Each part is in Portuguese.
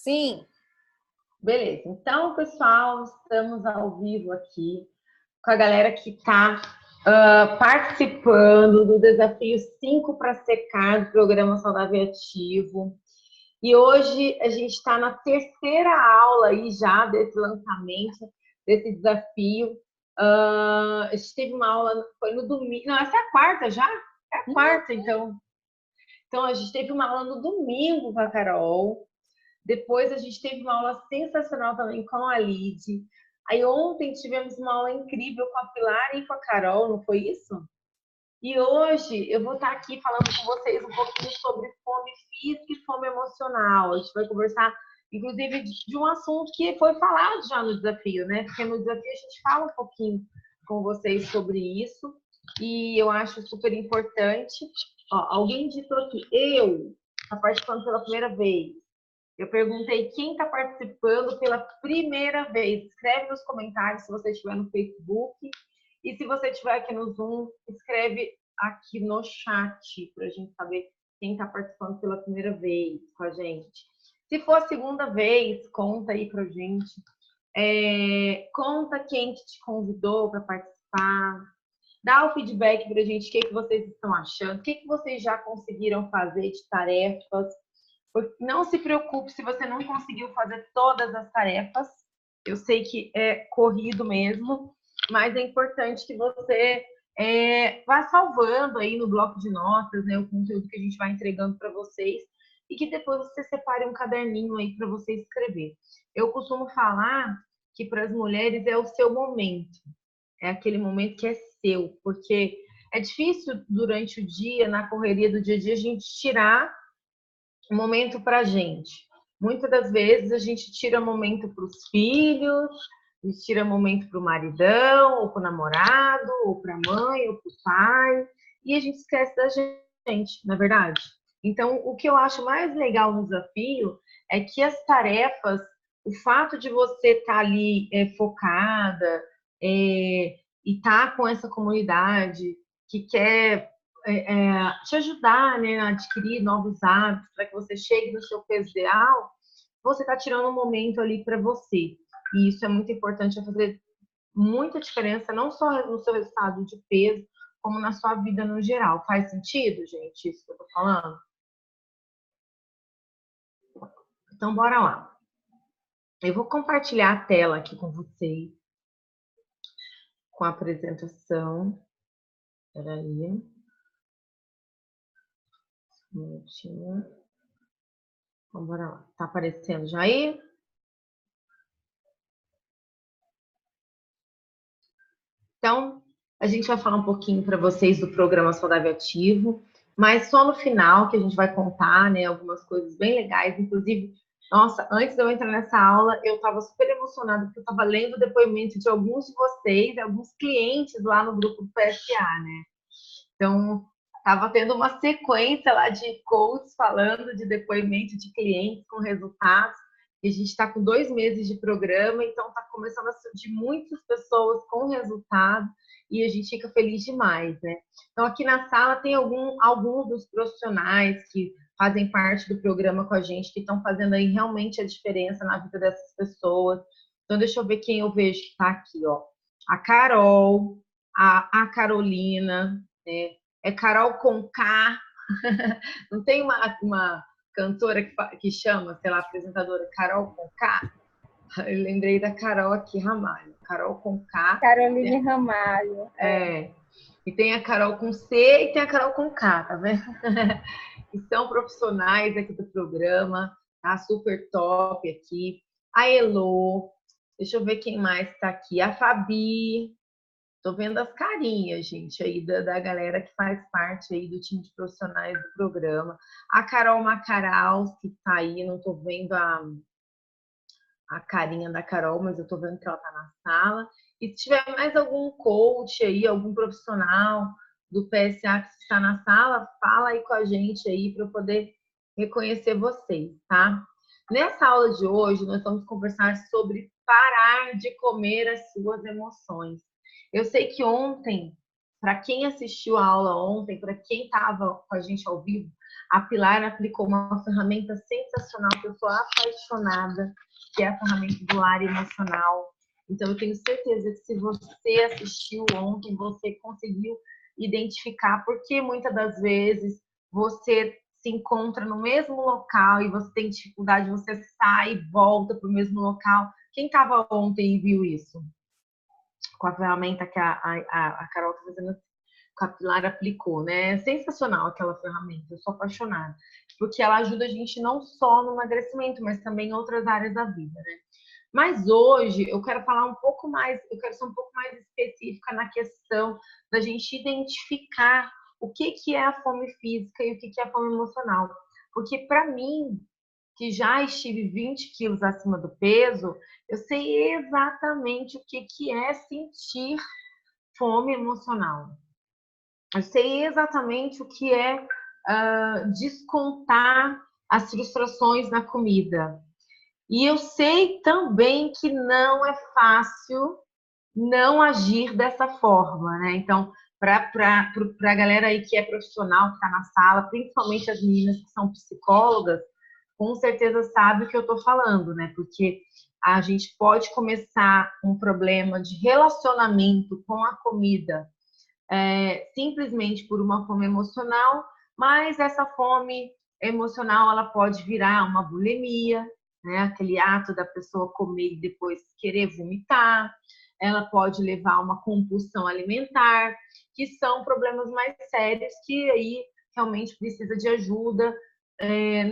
Sim. Beleza. Então, pessoal, estamos ao vivo aqui com a galera que está participando do desafio 5 para secar do programa Saudável e Ativo. E hoje a gente está na terceira aula aí já desse lançamento, desse desafio. A gente teve uma aula, foi no domingo. Não, essa é a quarta já? É a quarta, então. Então, a gente teve uma aula no domingo com a Carol. Depois a gente teve uma aula sensacional também com a Lid. Aí ontem tivemos uma aula incrível com a Pilar e com a Carol, não foi isso? E hoje eu vou estar aqui falando com vocês um pouquinho sobre fome física e fome emocional. A gente vai conversar, inclusive, de um assunto que foi falado já no desafio, né? Porque no desafio a gente fala um pouquinho com vocês sobre isso. E eu acho super importante. Ó, alguém ditou aqui, eu, está participando pela primeira vez. Eu perguntei quem está participando pela primeira vez. Escreve nos comentários se você estiver no Facebook. E se você estiver aqui no Zoom, escreve aqui no chat para a gente saber quem está participando pela primeira vez com a gente. Se for a segunda vez, conta aí para a gente. Conta quem que te convidou para participar. Dá o feedback para a gente, o que vocês estão achando, o que vocês já conseguiram fazer de tarefas. Não se preocupe se você não conseguiu fazer todas as tarefas. Eu sei que é corrido mesmo, mas é importante que você vá salvando aí no bloco de notas, né, o conteúdo que a gente vai entregando para vocês e que depois você separe um caderninho aí para você escrever. Eu costumo falar que para as mulheres é o seu momento, é aquele momento que é seu, porque é difícil durante o dia, na correria do dia a dia, a gente tirar momento para a gente. Muitas das vezes a gente tira momento para os filhos, a gente tira momento para o maridão, ou para o namorado, ou para a mãe, ou para o pai, e a gente esquece da gente, na é verdade. Então, o que eu acho mais legal no desafio é que as tarefas, o fato de você estar ali focada e estar com essa comunidade que quer te ajudar, né, a adquirir novos hábitos para que você chegue no seu peso ideal, você está tirando um momento ali para você. E isso é muito importante, vai fazer muita diferença, não só no seu resultado de peso, como na sua vida no geral. Faz sentido, gente, isso que eu estou falando? Então, bora lá. Eu vou compartilhar a tela aqui com vocês, com a apresentação. Espera aí. Um minutinho. Então, bora lá. Tá aparecendo já aí? Então, a gente vai falar um pouquinho para vocês do programa Saudável Ativo, mas só no final que a gente vai contar, né, algumas coisas bem legais. Inclusive, nossa, antes de eu entrar nessa aula, eu estava super emocionada porque eu estava lendo o depoimento de alguns de vocês, alguns clientes lá no grupo do PSA, né? Então, estava tendo uma sequência lá de coaches falando de depoimento de clientes com resultados. E a gente está com 2 meses de programa, então está começando a surgir muitas pessoas com resultado e a gente fica feliz demais, né? Então, aqui na sala tem alguns dos profissionais que fazem parte do programa com a gente, que estão fazendo aí realmente a diferença na vida dessas pessoas. Então, deixa eu ver quem eu vejo que está aqui, ó. A Carol, a Carolina, né? É Carol Conká. Não tem uma cantora que chama, sei lá, apresentadora Carol Conká? Eu lembrei da Carol aqui, Ramalho. Carol Conká. Caroline Ramalho. E tem a Carol com C e tem a Carol com K, tá vendo? Que são profissionais aqui do programa, tá? Super top aqui. A Elô, deixa eu ver quem mais tá aqui. A Fabi, tô vendo as carinhas, gente, aí da galera que faz parte aí do time de profissionais do programa. A Carol Macaraus, que tá aí, não tô vendo a carinha da Carol, mas eu tô vendo que ela tá na sala. E se tiver mais algum coach aí, algum profissional do PSA que está na sala, fala aí com a gente aí para eu poder reconhecer vocês, tá? Nessa aula de hoje, nós vamos conversar sobre parar de comer as suas emoções. Eu sei que ontem, para quem assistiu a aula ontem, para quem estava com a gente ao vivo, A Pilar aplicou uma ferramenta sensacional que eu sou apaixonada, que é a ferramenta do lar emocional. Então, eu tenho certeza que se você assistiu ontem, você conseguiu identificar porque muitas das vezes você se encontra no mesmo local e você tem dificuldade, você sai e volta para o mesmo local. Quem estava ontem e viu isso? Com a ferramenta que a Carol está fazendo, que a Pilar aplicou, né? É sensacional aquela ferramenta, eu sou apaixonada. Porque ela ajuda a gente não só no emagrecimento, mas também em outras áreas da vida, né? Mas hoje eu quero falar um pouco mais, eu quero ser um pouco mais específica na questão da gente identificar o que é a fome física e o que é a fome emocional. Porque para mim, que já estive 20 quilos acima do peso, eu sei exatamente o que é sentir fome emocional. Eu sei exatamente o que é descontar as frustrações na comida. E eu sei também que não é fácil não agir dessa forma, né? Então, para a galera aí que é profissional, que está na sala, principalmente as meninas que são psicólogas, com certeza sabe o que eu estou falando, né? Porque a gente pode começar um problema de relacionamento com a comida simplesmente por uma fome emocional, mas essa fome emocional ela pode virar uma bulimia, né? Aquele ato da pessoa comer e depois querer vomitar. Ela pode levar a uma compulsão alimentar, que são problemas mais sérios que aí realmente precisa de ajuda,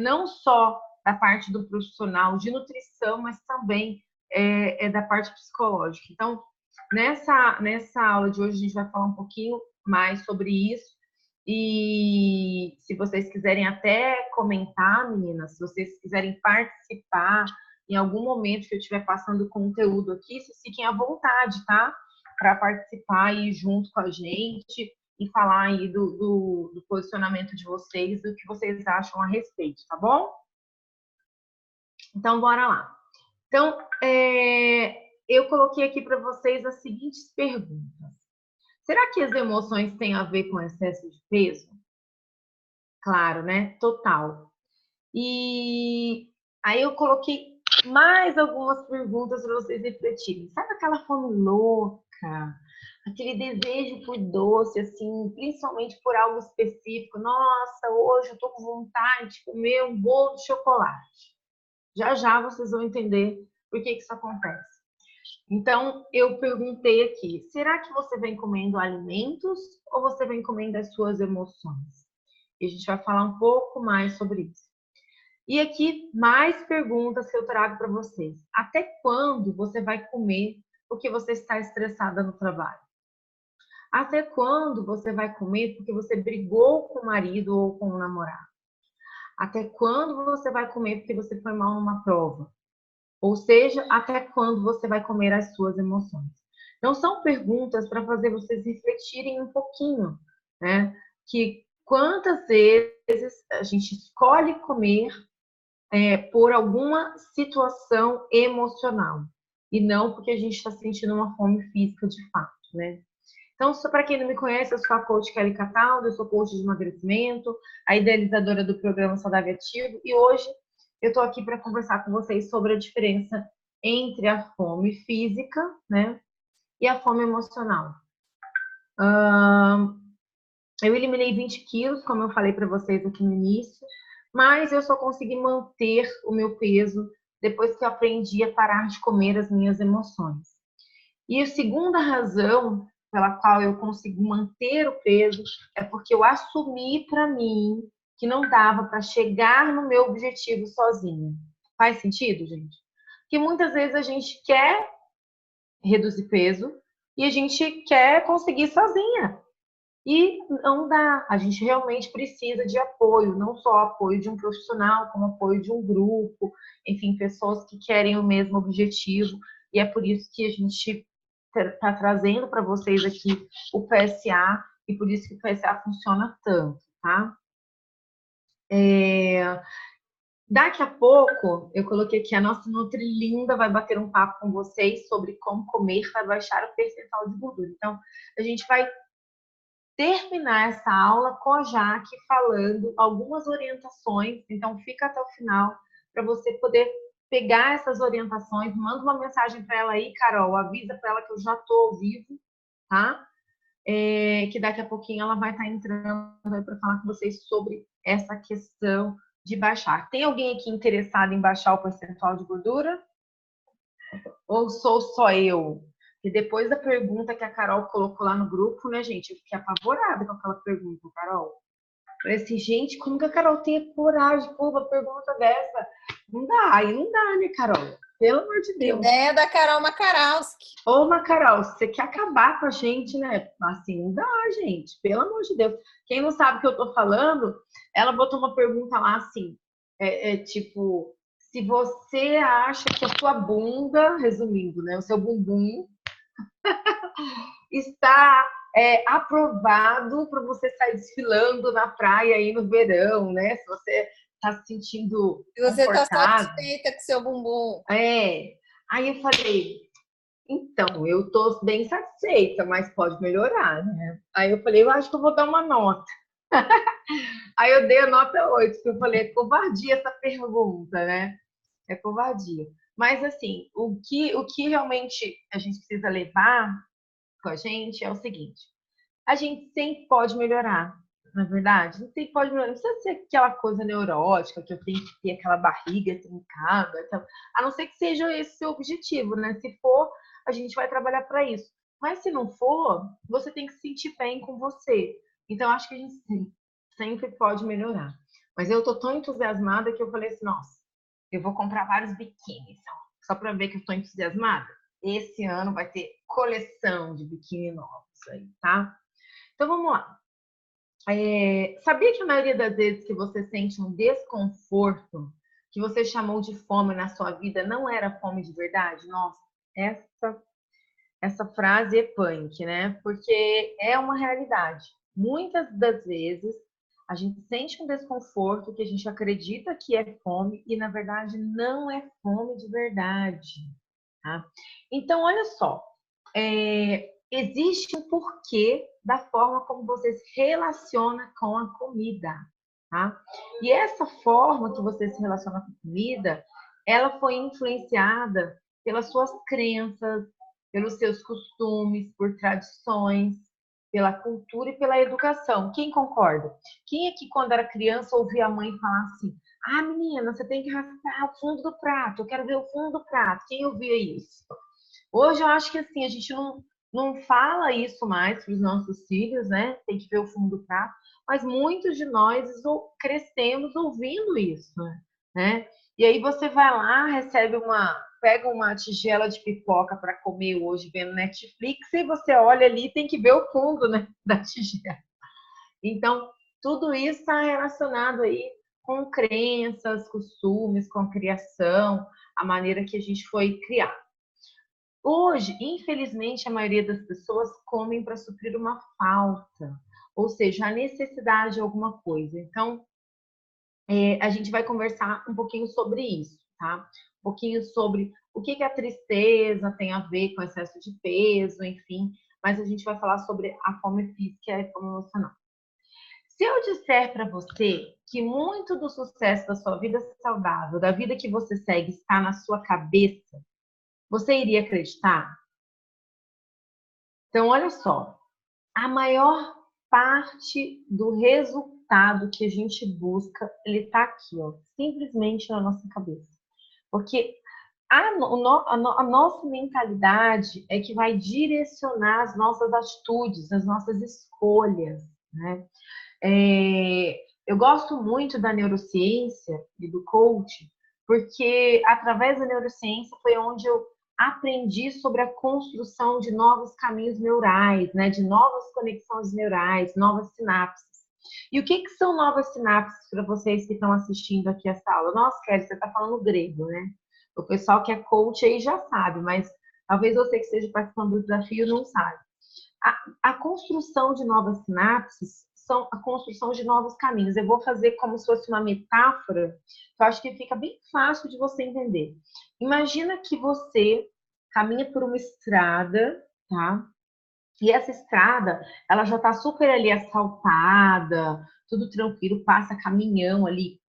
não só da parte do profissional de nutrição, mas também da parte psicológica. Então, nessa aula de hoje, a gente vai falar um pouquinho mais sobre isso. E se vocês quiserem até comentar, meninas, se vocês quiserem participar em algum momento que eu estiver passando conteúdo aqui, vocês fiquem à vontade, tá? Para participar aí junto com a gente e falar aí do posicionamento de vocês, do que vocês acham a respeito, tá bom? Então, bora lá. Então, eu coloquei aqui para vocês as seguintes perguntas. Será que as emoções têm a ver com excesso de peso? Claro, né? Total. E aí eu coloquei mais algumas perguntas para vocês refletirem. Sabe aquela fome louca? Aquele desejo por doce, assim, principalmente por algo específico. Nossa, hoje eu tô com vontade de comer um bolo de chocolate. Já já vocês vão entender por que isso acontece. Então, eu perguntei aqui, será que você vem comendo alimentos ou você vem comendo as suas emoções? E a gente vai falar um pouco mais sobre isso. E aqui, mais perguntas que eu trago para vocês. Até quando você vai comer porque você está estressada no trabalho? Até quando você vai comer porque você brigou com o marido ou com o namorado? Até quando você vai comer porque você foi mal numa prova? Ou seja, até quando você vai comer as suas emoções? Então, são perguntas para fazer vocês refletirem um pouquinho, né? Que quantas vezes a gente escolhe comer por alguma situação emocional e não porque a gente está sentindo uma fome física de fato, né? Então, para quem não me conhece, eu sou a coach Kelly Cataldo, eu sou coach de emagrecimento, a idealizadora do programa Saudável Ativo, e hoje eu estou aqui para conversar com vocês sobre a diferença entre a fome física, né, e a fome emocional. Eu eliminei 20 quilos, como eu falei para vocês aqui no início, mas eu só consegui manter o meu peso depois que eu aprendi a parar de comer as minhas emoções. E a segunda razão pela qual eu consigo manter o peso é porque eu assumi para mim que não dava para chegar no meu objetivo sozinha. Faz sentido, gente? Porque muitas vezes a gente quer reduzir peso e a gente quer conseguir sozinha. E não dá. A gente realmente precisa de apoio, não só apoio de um profissional, como apoio de um grupo, enfim, pessoas que querem o mesmo objetivo. E é por isso que a gente está trazendo para vocês aqui o PSA e por isso que o PSA funciona tanto, tá? Daqui a pouco, eu coloquei aqui, a nossa Nutrilinda vai bater um papo com vocês sobre como comer para baixar o percentual de gordura. Então, a gente vai terminar essa aula com a Jaque falando algumas orientações. Então, fica até o final para você poder pegar essas orientações. Manda uma mensagem para ela aí, Carol. Avisa para ela que eu já estou ao vivo, tá? Que daqui a pouquinho ela vai estar entrando para falar com vocês sobre essa questão de baixar. Tem alguém aqui interessado em baixar o percentual de gordura? Ou sou só eu? E depois da pergunta que a Carol colocou lá no grupo, né, gente? Eu fiquei apavorada com aquela pergunta, Carol. Falei assim, gente, como que a Carol tem coragem de pôr uma pergunta dessa? Não dá, aí não dá, né, Carol? Pelo amor de Deus. Ideia da Carol Makarowski. Ô, Carol, você quer acabar com a gente, né? Assim, não dá, gente. Pelo amor de Deus. Quem não sabe o que eu tô falando, ela botou uma pergunta lá assim, tipo, se você acha que a sua bunda, resumindo, né, o seu bumbum está aprovado para você sair desfilando na praia aí no verão, né? Se você está se sentindo Se você está confortável. satisfeita com seu bumbum. Aí eu falei, então, eu tô bem satisfeita, mas pode melhorar, né? Aí eu falei, eu acho que eu vou dar uma nota. Aí eu dei a nota 8, porque eu falei, é covardia essa pergunta, né? É covardia. Mas, assim, o que realmente a gente precisa levar com a gente é o seguinte: a gente sempre pode melhorar, na é verdade? A gente sempre pode melhorar. Não precisa ser aquela coisa neurótica, que eu tenho que ter aquela barriga trincada, a não ser que seja esse o seu objetivo, né? Se for, a gente vai trabalhar para isso. Mas se não for, você tem que se sentir bem com você. Então, acho que a gente sempre pode melhorar. Mas eu tô tão entusiasmada que eu falei assim, nossa, eu vou comprar vários biquínis, só para ver que eu tô entusiasmada. Esse ano vai ter coleção de biquíni novos aí, tá? Então vamos lá. Sabia que a maioria das vezes que você sente um desconforto, que você chamou de fome na sua vida, não era fome de verdade? Nossa, essa frase é punk, né? Porque é uma realidade. Muitas das vezes a gente sente um desconforto que a gente acredita que é fome e na verdade não é fome de verdade. Tá? Então, olha só, existe um porquê da forma como você se relaciona com a comida, tá? E essa forma que você se relaciona com a comida, ela foi influenciada pelas suas crenças, pelos seus costumes, por tradições, pela cultura e pela educação. Quem concorda? Quem aqui, quando era criança, ouvia a mãe falar assim: ah, menina, você tem que raspar o fundo do prato, eu quero ver o fundo do prato. Quem ouvia isso? Hoje eu acho que assim, a gente não fala isso mais para os nossos filhos, né? Tem que ver o fundo do prato, mas muitos de nós crescemos ouvindo isso, né? E aí você vai lá, pega uma tigela de pipoca para comer hoje vendo Netflix e você olha ali, tem que ver o fundo, né, da tigela. Então, tudo isso está relacionado aí com crenças, costumes, com a criação, a maneira que a gente foi criado. Hoje, infelizmente, a maioria das pessoas comem para suprir uma falta, ou seja, a necessidade de alguma coisa. Então, a gente vai conversar um pouquinho sobre isso, tá? Um pouquinho sobre o que a tristeza tem a ver com excesso de peso, enfim, mas a gente vai falar sobre a fome física e a fome emocional. Se eu disser para você que muito do sucesso da sua vida saudável, da vida que você segue, está na sua cabeça, você iria acreditar? Então, olha só, a maior parte do resultado que a gente busca, ele está aqui, ó, simplesmente na nossa cabeça. Porque a nossa mentalidade é que vai direcionar as nossas atitudes, as nossas escolhas, né? Eu gosto muito da neurociência e do coaching, porque através da neurociência foi onde eu aprendi sobre a construção de novos caminhos neurais, né, de novas conexões neurais, novas sinapses. E o que são novas sinapses para vocês que estão assistindo aqui essa aula? Nossa, Kelly, você está falando grego, né? O pessoal que é coach aí já sabe, mas talvez você que esteja participando do desafio não sabe. A construção de novas sinapses são a construção de novos caminhos. Eu vou fazer como se fosse uma metáfora, que eu acho que fica bem fácil de você entender. Imagina que você caminha por uma estrada, tá? E essa estrada, ela já está super ali asfaltada, tudo tranquilo, passa caminhão ali,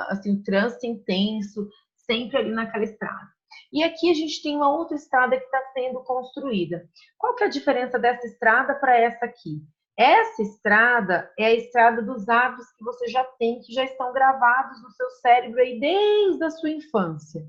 assim, o trânsito intenso, sempre ali naquela estrada. E aqui a gente tem uma outra estrada que está sendo construída. Qual que é a diferença dessa estrada para essa aqui? Essa estrada é a estrada dos hábitos que você já tem, que já estão gravados no seu cérebro aí desde a sua infância.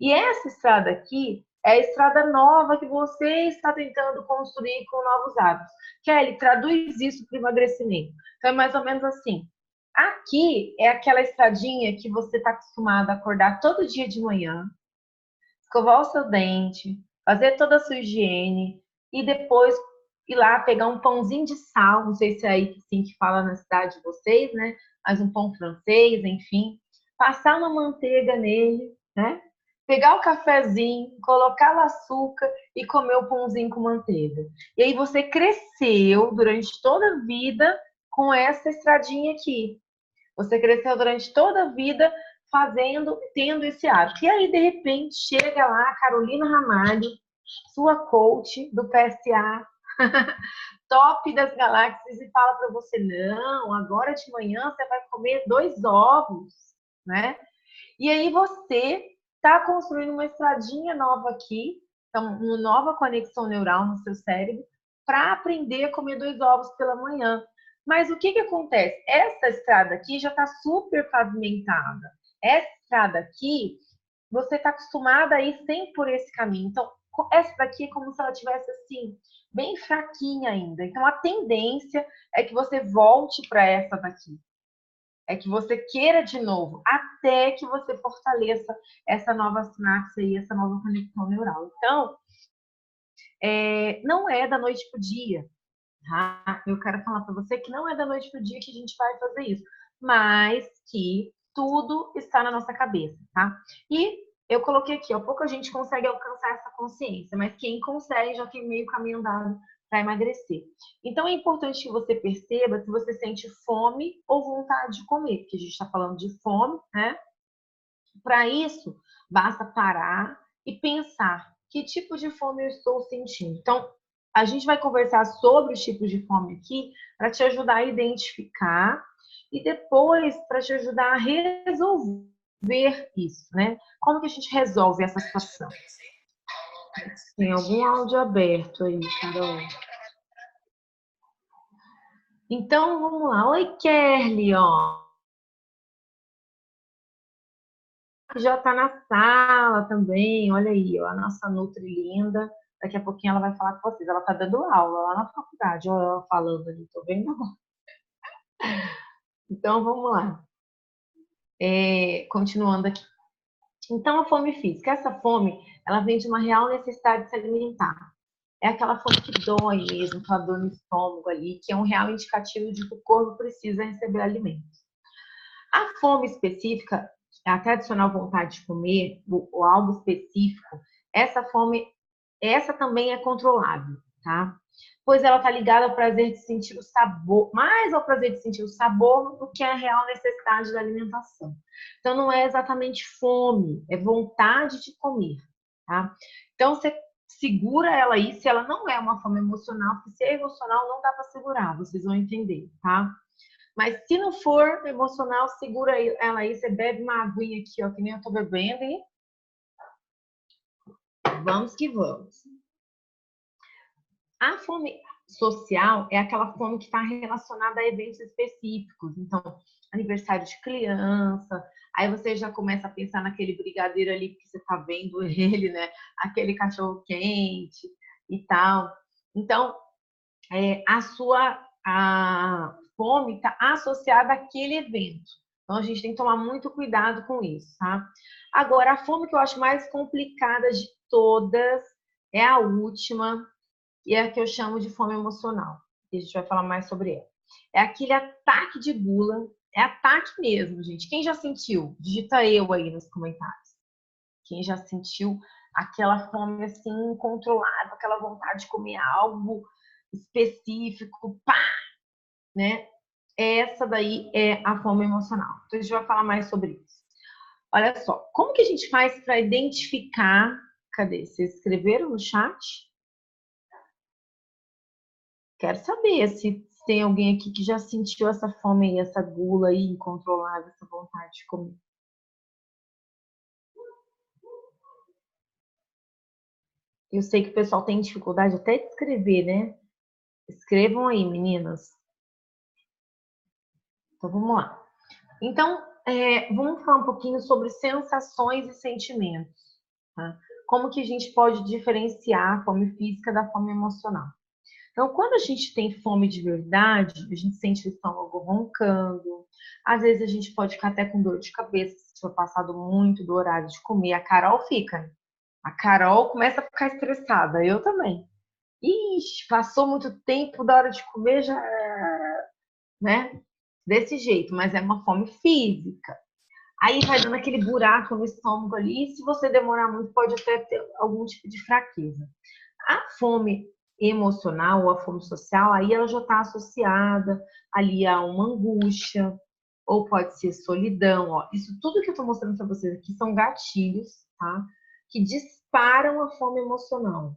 E essa estrada aqui é a estrada nova que você está tentando construir com novos hábitos. Kelly, traduz isso para o emagrecimento. Então, é mais ou menos assim. Aqui é aquela estradinha que você está acostumado a acordar todo dia de manhã, escovar o seu dente, fazer toda a sua higiene e depois ir lá pegar um pãozinho de sal, não sei se é aí assim que fala na cidade de vocês, né? Mas um pão francês, enfim, passar uma manteiga nele, né? Pegar o cafezinho, colocar o açúcar e comer o pãozinho com manteiga. E aí você cresceu durante toda a vida com essa estradinha aqui. Você cresceu durante toda a vida fazendo, tendo esse hábito. E aí, de repente, chega lá a Carolina Ramalho, sua coach do PSA, top das galáxias, e fala para você: não, agora de manhã você vai comer 2 ovos, né? E aí você está construindo uma estradinha nova aqui, então, uma nova conexão neural no seu cérebro, para aprender a comer 2 ovos pela manhã. Mas o que acontece? Essa estrada aqui já está super pavimentada. Essa estrada aqui, você está acostumada a ir sempre por esse caminho. Então, essa daqui é como se ela tivesse assim, bem fraquinha ainda. Então, a tendência é que você volte para essa daqui. É que você queira de novo, até que você fortaleça essa nova sinapse e essa nova conexão neural. Então, não é da noite para o dia, tá? Eu quero falar para você que não é da noite para o dia que a gente vai fazer isso, mas que tudo está na nossa cabeça, tá? E eu coloquei aqui, ó, pouca gente consegue alcançar essa consciência, mas quem consegue já tem meio caminho andado para emagrecer. Então é importante que você perceba se você sente fome ou vontade de comer, porque a gente está falando de fome, né? Para isso, basta parar e pensar que tipo de fome eu estou sentindo. Então, a gente vai conversar sobre os tipos de fome aqui para te ajudar a identificar e depois para te ajudar a resolver isso, né? Como que a gente resolve essa situação? Tem algum áudio aberto aí, Carol? Então, vamos lá. Oi, Kerly, ó. Já está na sala também, olha aí, ó, a nossa Nutri linda. Daqui a pouquinho ela vai falar com vocês. Ela está dando aula lá na faculdade, olha ela falando ali, tô vendo agora. Então, vamos lá. Continuando aqui. Então, a fome física. Essa fome, ela vem de uma real necessidade de se alimentar. É aquela fome que dói mesmo, aquela dor no estômago ali, que é um real indicativo de que o corpo precisa receber alimentos. A fome específica, a tradicional vontade de comer, ou algo específico, essa fome, essa também é controlável, tá? Pois ela está ligada ao prazer de sentir o sabor, mais ao prazer de sentir o sabor do que a real necessidade da alimentação. Então não é exatamente fome, é vontade de comer, tá? Então você segura ela aí, se ela não é uma fome emocional, porque se é emocional não dá para segurar, vocês vão entender, tá? Mas se não for emocional, segura ela aí, você bebe uma aguinha aqui, ó, que nem eu tô bebendo e vamos que vamos. A fome social é aquela fome que está relacionada a eventos específicos. Então, aniversário de criança, aí você já começa a pensar naquele brigadeiro ali que você está vendo ele, né? Aquele cachorro quente e tal. Então, a fome está associada àquele evento. Então, a gente tem que tomar muito cuidado com isso, tá? Agora, a fome que eu acho mais complicada de todas é a última, e é a que eu chamo de fome emocional. E a gente vai falar mais sobre ela. É aquele ataque de gula, é ataque mesmo, gente. Quem já sentiu? Digita eu aí nos comentários. Quem já sentiu aquela fome assim incontrolável, aquela vontade de comer algo específico, pá, né? Essa daí é a fome emocional. Então a gente vai falar mais sobre isso. Olha só, como que a gente faz para identificar? Cadê? Vocês escreveram no chat? Quero saber se tem alguém aqui que já sentiu essa fome aí, essa gula aí incontrolável, essa vontade de comer. Eu sei que o pessoal tem dificuldade até de escrever, né? Escrevam aí, meninas. Então, vamos lá. Então, vamos falar um pouquinho sobre sensações e sentimentos. Tá? Como que a gente pode diferenciar a fome física da fome emocional? Então, quando a gente tem fome de verdade, a gente sente o estômago roncando. Às vezes a gente pode ficar até com dor de cabeça, se for passado muito do horário de comer. A Carol fica. A Carol começa a ficar estressada, eu também. Ixi, passou muito tempo da hora de comer, já, né? Desse jeito, mas é uma fome física. Aí vai dando aquele buraco no estômago ali, e se você demorar muito, pode até ter algum tipo de fraqueza. A fome emocional ou a fome social, aí ela já está associada ali a uma angústia, ou pode ser solidão. Ó. Isso tudo que eu estou mostrando para vocês aqui são gatilhos, tá? Que disparam a fome emocional.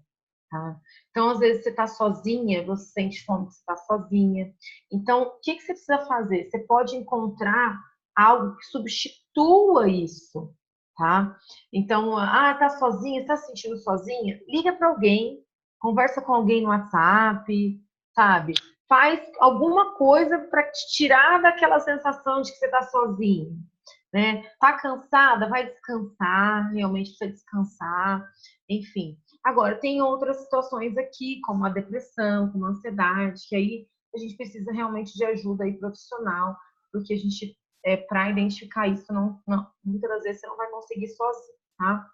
Tá? Então, às vezes, você está sozinha, você sente fome que você está sozinha. Então, o que você precisa fazer? Você pode encontrar algo que substitua isso, tá? Então, tá sozinha, está se sentindo sozinha? Liga para alguém, conversa com alguém no WhatsApp, sabe? Faz alguma coisa para te tirar daquela sensação de que você está sozinho, né? Tá cansada? Vai descansar, realmente precisa descansar, enfim. Agora, tem outras situações aqui, como a depressão, como a ansiedade, que aí a gente precisa realmente de ajuda aí profissional, porque a gente, para identificar isso, muitas das vezes você não vai conseguir sozinho, tá?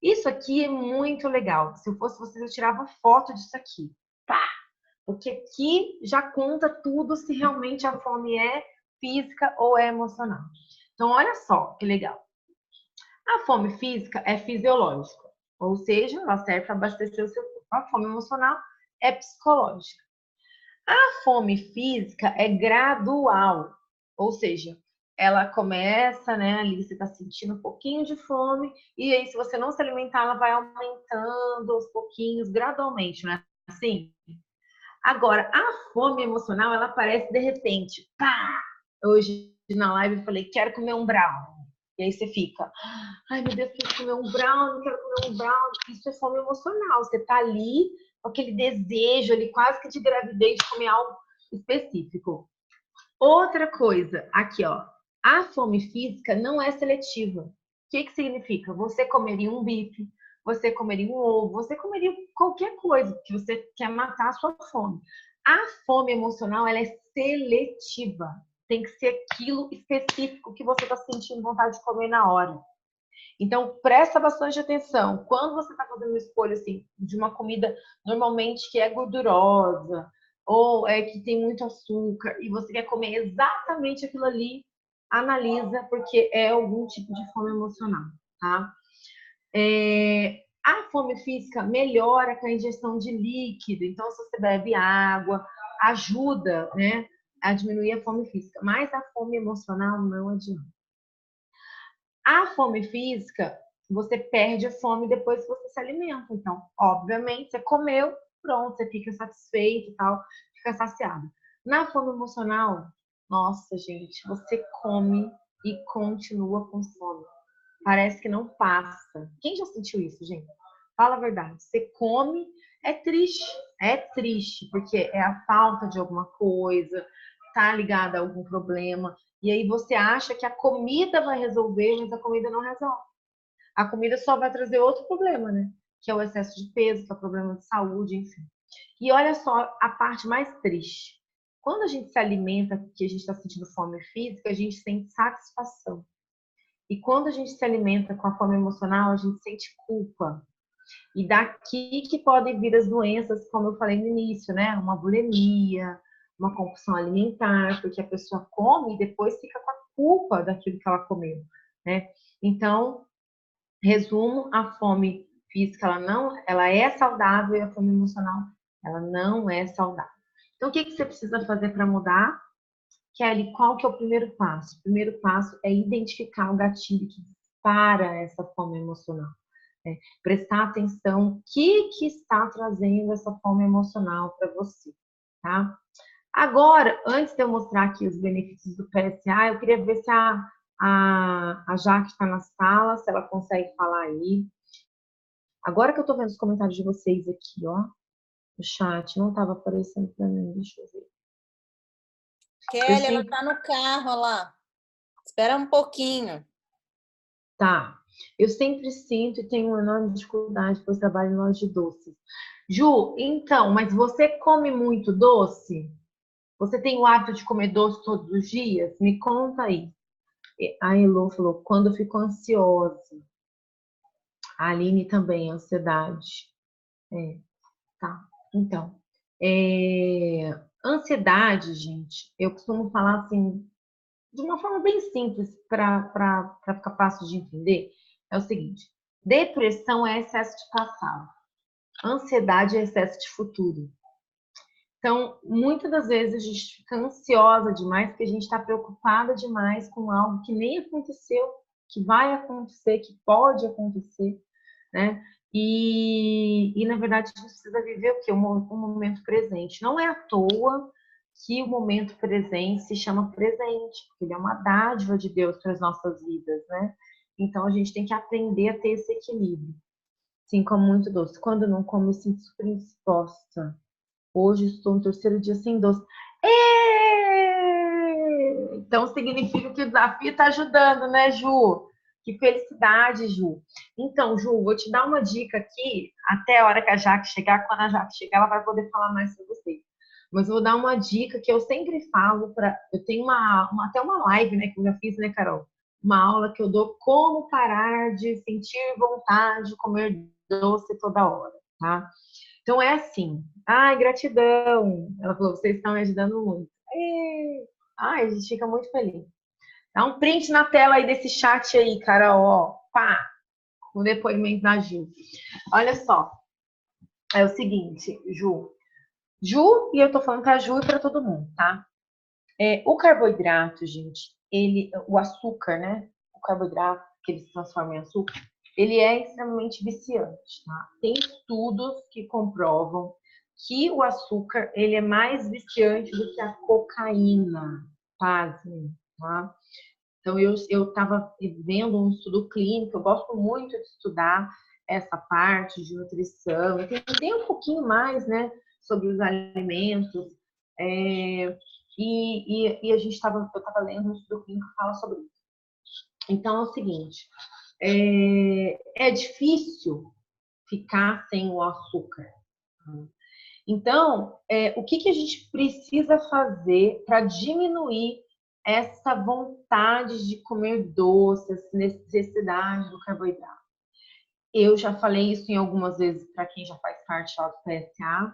Isso aqui é muito legal. Se eu fosse vocês, eu tirava foto disso aqui, tá? Porque aqui já conta tudo se realmente a fome é física ou é emocional. Então, olha só que legal. A fome física é fisiológica, ou seja, ela serve para abastecer o seu corpo. A fome emocional é psicológica. A fome física é gradual, ou seja, ela começa, né, ali você está sentindo um pouquinho de fome, e aí se você não se alimentar, ela vai aumentando aos pouquinhos, gradualmente, né? Assim. Agora, a fome emocional, ela aparece de repente. Pá! Hoje na live eu falei, quero comer um brownie. E aí você fica, ai meu Deus, quero comer um brownie, quero comer um brownie. Isso é fome emocional. Você tá ali com aquele desejo ali, quase que de gravidez, de comer algo específico. Outra coisa, aqui ó, a fome física não é seletiva. O que significa? Você comeria um bife, você comeria um ovo, você comeria qualquer coisa que você quer matar a sua fome. A fome emocional, ela é seletiva. Tem que ser aquilo específico que você está sentindo vontade de comer na hora. Então, presta bastante atenção. Quando você está fazendo uma escolha assim, de uma comida normalmente que é gordurosa, ou que tem muito açúcar, e você quer comer exatamente aquilo ali, analisa, porque é algum tipo de fome emocional, tá? A fome física melhora com a ingestão de líquido, então se você bebe água, ajuda, né, a diminuir a fome física, mas a fome emocional não adianta. A fome física, você perde a fome depois que você se alimenta. Então, obviamente, você comeu, pronto, você fica satisfeito e tal, fica saciado. Na fome emocional, nossa, gente, você come e continua com fome. Parece que não passa. Quem já sentiu isso, gente? Fala a verdade. Você come, é triste, porque é a falta de alguma coisa, tá ligada a algum problema. E aí você acha que a comida vai resolver, mas a comida não resolve. A comida só vai trazer outro problema, né? Que é o excesso de peso, que é o problema de saúde, enfim. E olha só a parte mais triste. Quando a gente se alimenta, que a gente está sentindo fome física, a gente sente satisfação. E quando a gente se alimenta com a fome emocional, a gente sente culpa. E daqui que podem vir as doenças, como eu falei no início, né? Uma bulimia, uma compulsão alimentar, porque a pessoa come e depois fica com a culpa daquilo que ela comeu, né? Então, resumo, a fome física, ela é saudável e a fome emocional, ela não é saudável. Então, o que você precisa fazer para mudar? Kelly, qual que é o primeiro passo? O primeiro passo é identificar o gatilho que dispara essa fome emocional. Né? Prestar atenção o que está trazendo essa fome emocional para você. tá? Agora, antes de eu mostrar aqui os benefícios do PSA, eu queria ver se a Jaque está na sala, se ela consegue falar aí. Agora que eu tô vendo os comentários de vocês aqui, ó, no chat, não estava aparecendo para mim, deixa eu ver. Kelly, ela tá no carro lá. Espera um pouquinho. Tá. Eu sempre sinto e tenho uma enorme dificuldade, pois trabalho em loja de doces. Ju, então, mas você come muito doce? Você tem o hábito de comer doce todos os dias? Me conta aí. A Elô falou, quando eu fico ansiosa. A Aline também, ansiedade. Tá. Então, ansiedade, gente, eu costumo falar assim, de uma forma bem simples, para ficar fácil de entender, é o seguinte: depressão é excesso de passado, ansiedade é excesso de futuro. Então, muitas das vezes a gente fica ansiosa demais porque a gente está preocupada demais com algo que nem aconteceu, que vai acontecer, que pode acontecer, né? E na verdade, a gente precisa viver o quê? Um momento presente. Não é à toa que o momento presente se chama presente, porque ele é uma dádiva de Deus para as nossas vidas, né? Então, a gente tem que aprender a ter esse equilíbrio. Sim, como muito doce. Quando eu não como, eu sinto super indisposta. Hoje estou no terceiro dia sem doce. Então significa que o desafio está ajudando, né, Ju? Que felicidade, Ju. Então, Ju, vou te dar uma dica aqui, até a hora que a Jaque chegar. Quando a Jaque chegar, ela vai poder falar mais para você. Mas eu vou dar uma dica que eu sempre falo para. Eu tenho até uma live, né, que eu já fiz, né, Carol? Uma aula que eu dou como parar de sentir vontade de comer doce toda hora, tá? Então é assim, ai, gratidão. Ela falou, vocês estão me ajudando muito. Ai, a gente fica muito feliz. Dá um print na tela aí desse chat aí, cara, ó, pá, o depoimento da Ju. Olha só, é o seguinte, Ju. Ju, e eu tô falando pra Ju e pra todo mundo, tá? O carboidrato, gente, o açúcar, né? O carboidrato que ele se transforma em açúcar, ele é extremamente viciante, tá? Tem estudos que comprovam que o açúcar, ele é mais viciante do que a cocaína, pasmem, tá? Então, eu estava vendo um estudo clínico, eu gosto muito de estudar essa parte de nutrição, entender um pouquinho mais, né, sobre os alimentos, e eu estava lendo um estudo clínico que fala sobre isso. Então, é o seguinte, é difícil ficar sem o açúcar. Então, o que a gente precisa fazer para diminuir essa vontade de comer doce, essa necessidade do carboidrato? Eu já falei isso em algumas vezes para quem já faz parte do PSA.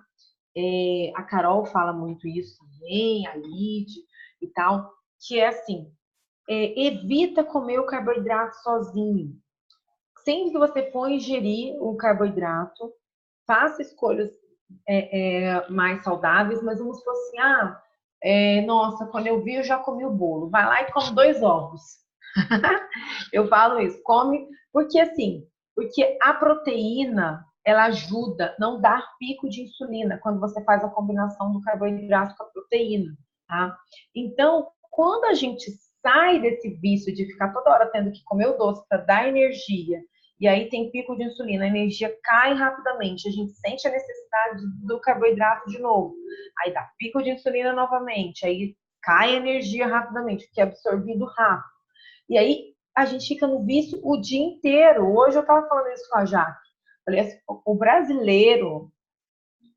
A Carol fala muito isso também, a Lid e tal, que é assim, evita comer o carboidrato sozinho. Sempre que você for ingerir um carboidrato, faça escolhas mais saudáveis, mas vamos supor assim, nossa, quando eu vi eu já comi o bolo. Vai lá e come 2 ovos. Eu falo isso, come, porque assim, porque a proteína, ela ajuda, não dar pico de insulina quando você faz a combinação do carboidrato com a proteína, tá? Então, quando a gente sai desse vício de ficar toda hora tendo que comer o doce para dar energia, e aí tem pico de insulina, a energia cai rapidamente, a gente sente a necessidade do carboidrato de novo, aí dá pico de insulina novamente, aí cai a energia rapidamente, porque é absorvido rápido. E aí a gente fica no vício o dia inteiro. Hoje eu estava falando isso com a Jaque. Falei assim, o brasileiro,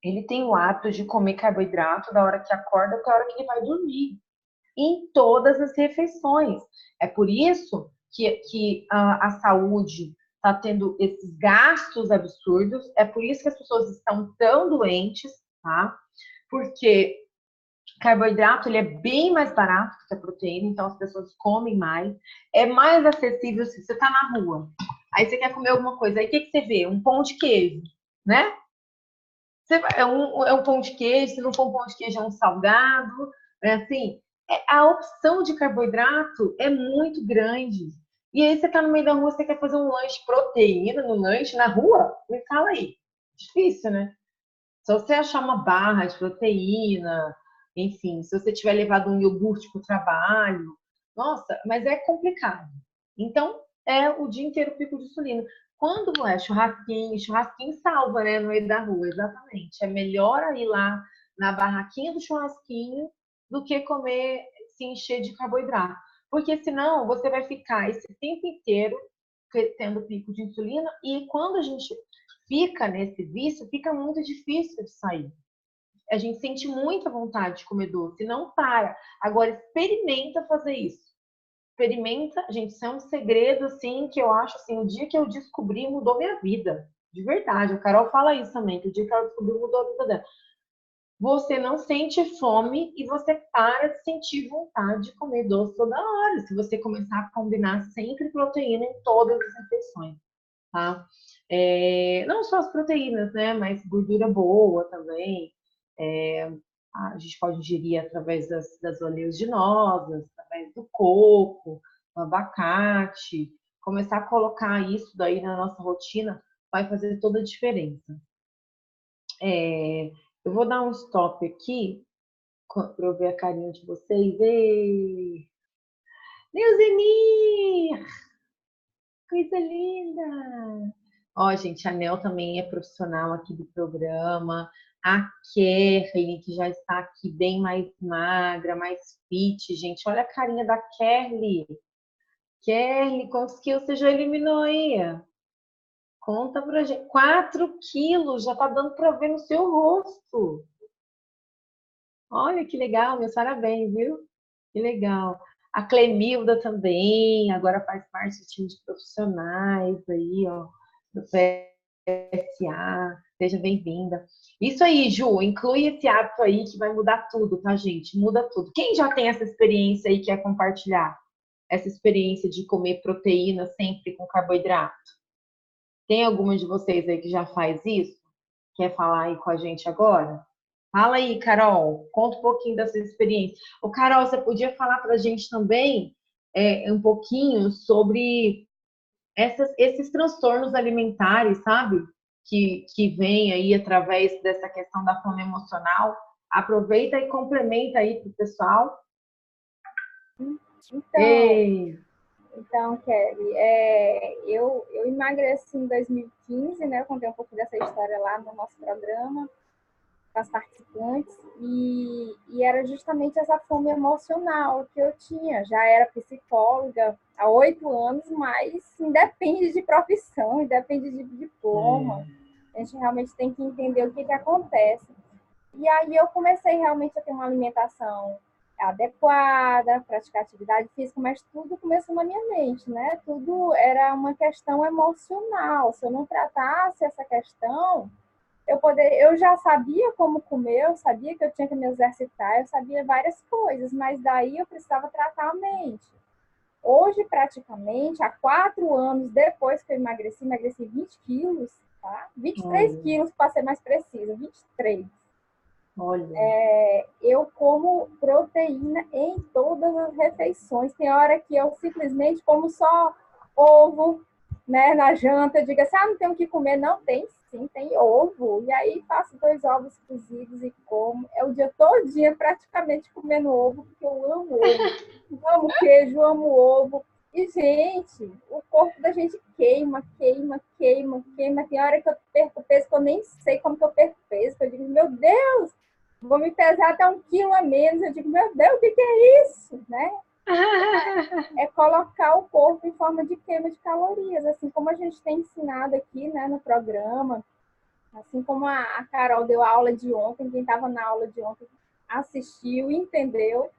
ele tem o hábito de comer carboidrato da hora que acorda até a hora que ele vai dormir. Em todas as refeições. É por isso que a saúde está tendo esses gastos absurdos. É por isso que as pessoas estão tão doentes, tá? Porque carboidrato, ele é bem mais barato que a proteína, então as pessoas comem mais. É mais acessível se você está na rua. Aí você quer comer alguma coisa. Aí o que você vê? Um pão de queijo, né? É um pão de queijo, se não for um pão de queijo, é um salgado. Assim, a opção de carboidrato é muito grande. E aí você está no meio da rua, você quer fazer um lanche proteína no lanche na rua? Me fala aí. Difícil, né? Se você achar uma barra de proteína, enfim, se você tiver levado um iogurte para o trabalho, nossa, mas é complicado. Então, é o dia inteiro pico de insulina. Quando é churrasquinho, churrasquinho salva, né, no meio da rua, exatamente. É melhor ir lá na barraquinha do churrasquinho do que comer, se encher de carboidrato. Porque senão você vai ficar esse tempo inteiro tendo pico de insulina e quando a gente fica nesse vício, fica muito difícil de sair. A gente sente muita vontade de comer doce, não para. Agora, experimenta fazer isso. Experimenta, gente, isso é um segredo, assim, que eu acho, assim, o dia que eu descobri, mudou minha vida. De verdade. A Carol fala isso também, que o dia que ela descobriu, mudou a vida dela. Você não sente fome e você para de sentir vontade de comer doce toda hora. Se você começar a combinar sempre proteína em todas as refeições, tá? Não só as proteínas, né? Mas gordura boa também. A gente pode ingerir através das oleaginosas, através do coco, do abacate. Começar a colocar isso daí na nossa rotina vai fazer toda a diferença. Eu vou dar um stop aqui para eu ver a carinha de vocês. Ei! Neuzenir! Coisa linda! Ó, gente, a Nel também é profissional aqui do programa. A Kerly, que já está aqui bem mais magra, mais fit, gente. Olha a carinha da Kerly. Kerly, quantos quilos você já eliminou aí? Conta pra gente. 4 quilos, já tá dando para ver no seu rosto. Olha que legal, meus parabéns, viu? Que legal. A Clemilda também, agora faz parte do time de profissionais aí, ó, do PSA. Seja bem-vinda. Isso aí, Ju, inclui esse hábito aí que vai mudar tudo, tá, gente? Muda tudo. Quem já tem essa experiência aí e quer compartilhar? Essa experiência de comer proteína sempre com carboidrato? Tem alguma de vocês aí que já faz isso? Quer falar aí com a gente agora? Fala aí, Carol, conta um pouquinho dessa experiência. Ô, Carol, você podia falar para a gente também um pouquinho sobre esses transtornos alimentares, sabe? Que vem aí através dessa questão da fome emocional. Aproveita e complementa aí para o pessoal. Então, Kelly, eu emagreci em 2015, né? Eu contei um pouco dessa história lá no nosso programa com as participantes, e era justamente essa fome emocional que eu tinha. Já era psicóloga há 8 anos, mas independe de profissão, independe de diploma. A gente realmente tem que entender o que acontece. E aí eu comecei realmente a ter uma alimentação adequada, praticar atividade física, mas tudo começou na minha mente, né? Tudo era uma questão emocional. Se eu não tratasse essa questão, eu já sabia como comer, eu sabia que eu tinha que me exercitar, eu sabia várias coisas, mas daí eu precisava tratar a mente. Hoje, praticamente, há 4 anos depois que eu emagreci 20 quilos, tá? 23 quilos, para ser mais precisa, 23. Olha. Eu como proteína em todas as refeições. Tem hora que eu simplesmente como só ovo, né, na janta. Eu digo assim, não tem o que comer. Não, tem sim, tem ovo. E aí faço 2 ovos cozidos e como. É o dia todinho praticamente comendo ovo, porque eu amo ovo. Amo queijo, amo ovo. E, gente, o corpo da gente queima. Tem hora que eu perco peso, que eu nem sei como que eu perco peso. Que eu digo, meu Deus, vou me pesar até 1 quilo a menos. Eu digo, meu Deus, o que é isso? Né? É colocar o corpo em forma de queima de calorias, assim como a gente tem ensinado aqui, né, no programa, assim como a Carol deu a aula de ontem, quem estava na aula de ontem assistiu e entendeu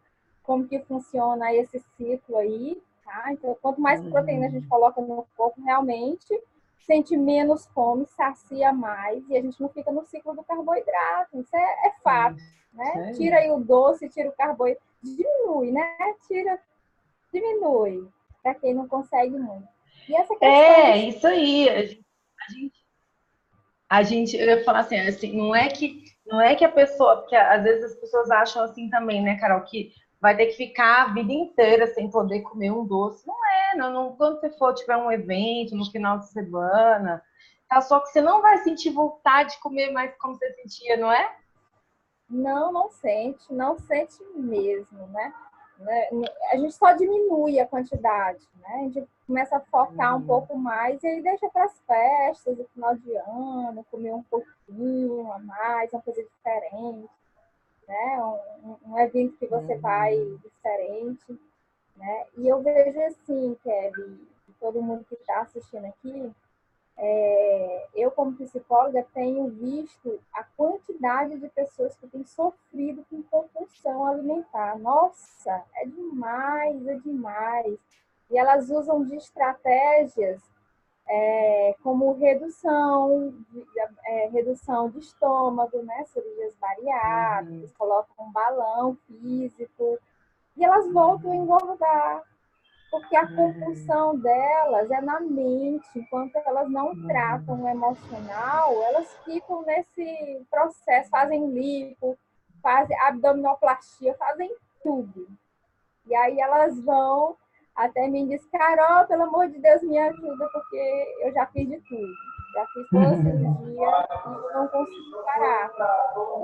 como que funciona esse ciclo aí, tá? Então, quanto mais proteína a gente coloca no corpo, realmente sente menos fome, sacia mais, e a gente não fica no ciclo do carboidrato. Isso é fato, né? Tira aí o doce, tira o carboidrato, diminui, né? Diminui, para quem não consegue muito. E essa questão isso aí. Eu ia falar assim, não é que a pessoa, porque às vezes as pessoas acham assim também, né, Carol, que vai ter que ficar a vida inteira sem poder comer um doce. Não é, quando você for tiver um evento no final de semana, tá? Só que você não vai sentir vontade de comer mais como você sentia, não é? Não sente, não sente mesmo, né? A gente só diminui a quantidade, né? A gente começa a focar um pouco mais e aí deixa para as festas, no final de ano, comer um pouquinho a mais, uma coisa diferente, né? Um evento que você vai diferente, né? E eu vejo assim, Kelly, todo mundo que está assistindo aqui, eu, como psicóloga, tenho visto a quantidade de pessoas que têm sofrido com compulsão alimentar. Nossa, é demais, é demais. E elas usam de estratégias como redução de estômago, né? Cirurgias bariátricas, colocam um balão físico e elas voltam a engordar. Porque a compulsão delas é na mente, enquanto elas não tratam o emocional, elas ficam nesse processo, fazem lipo, fazem abdominoplastia, fazem tudo. E aí elas vão até mim e dizem, Carol, pelo amor de Deus, me ajuda, porque eu já fiz de tudo. Já fiz toda a cirurgia e não consigo parar.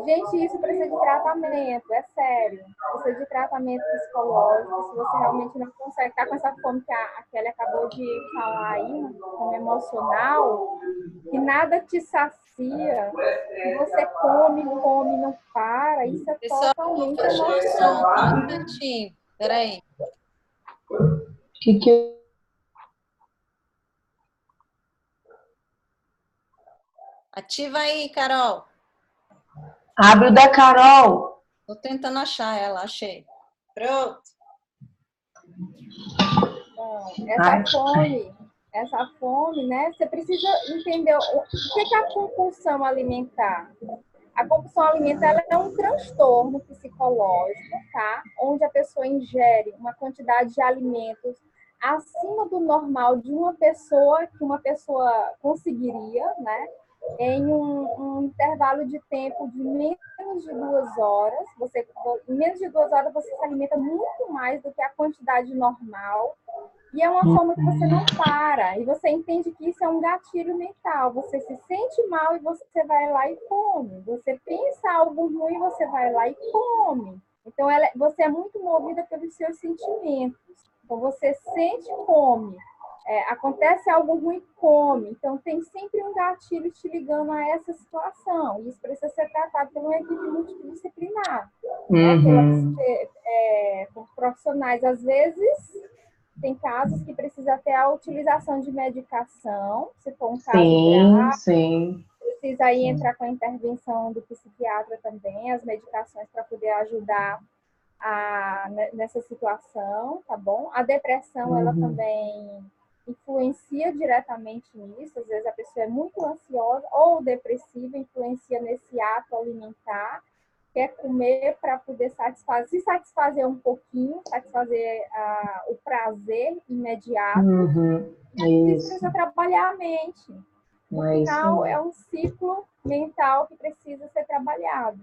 Gente, isso precisa de tratamento, é sério. Precisa de tratamento psicológico. Se você realmente não consegue estar com essa fome que a Kelly acabou de falar aí, fome emocional, que nada te sacia, que você come, não para, isso é Pessoal, totalmente baixou o som, emocional. só um minutinho. Peraí. Que Ativa aí, Carol. Abre o da Carol. Tô tentando achar ela, achei. Pronto. Então, essa fome, né? Você precisa entender o que é a compulsão alimentar. A compulsão alimentar ela é um transtorno psicológico, tá? Onde a pessoa ingere uma quantidade de alimentos acima do normal de uma pessoa que uma pessoa conseguiria, né? Em um intervalo de tempo de menos de 2 horas. Em menos de 2 horas você se alimenta muito mais do que a quantidade normal. E é uma forma que você não para. E você entende que isso é um gatilho mental. Você se sente mal e você vai lá e come. Você pensa algo ruim e você vai lá e come. Então, você é muito movida pelos seus sentimentos. Então, você sente e come. Acontece algo ruim, come. Então, tem sempre um gatilho te ligando a essa situação. E isso precisa ser tratado por uma equipe multidisciplinar. Por profissionais, às vezes... Tem casos que precisa até a utilização de medicação, se for um caso grave. Precisa aí entrar com a intervenção do psiquiatra também, as medicações para poder ajudar nessa situação, tá bom? A depressão, ela também influencia diretamente nisso. Às vezes a pessoa é muito ansiosa ou depressiva, influencia nesse ato alimentar. Quer comer para poder se satisfazer um pouquinho, satisfazer o prazer imediato. E precisa trabalhar a mente. No final, é um ciclo mental que precisa ser trabalhado.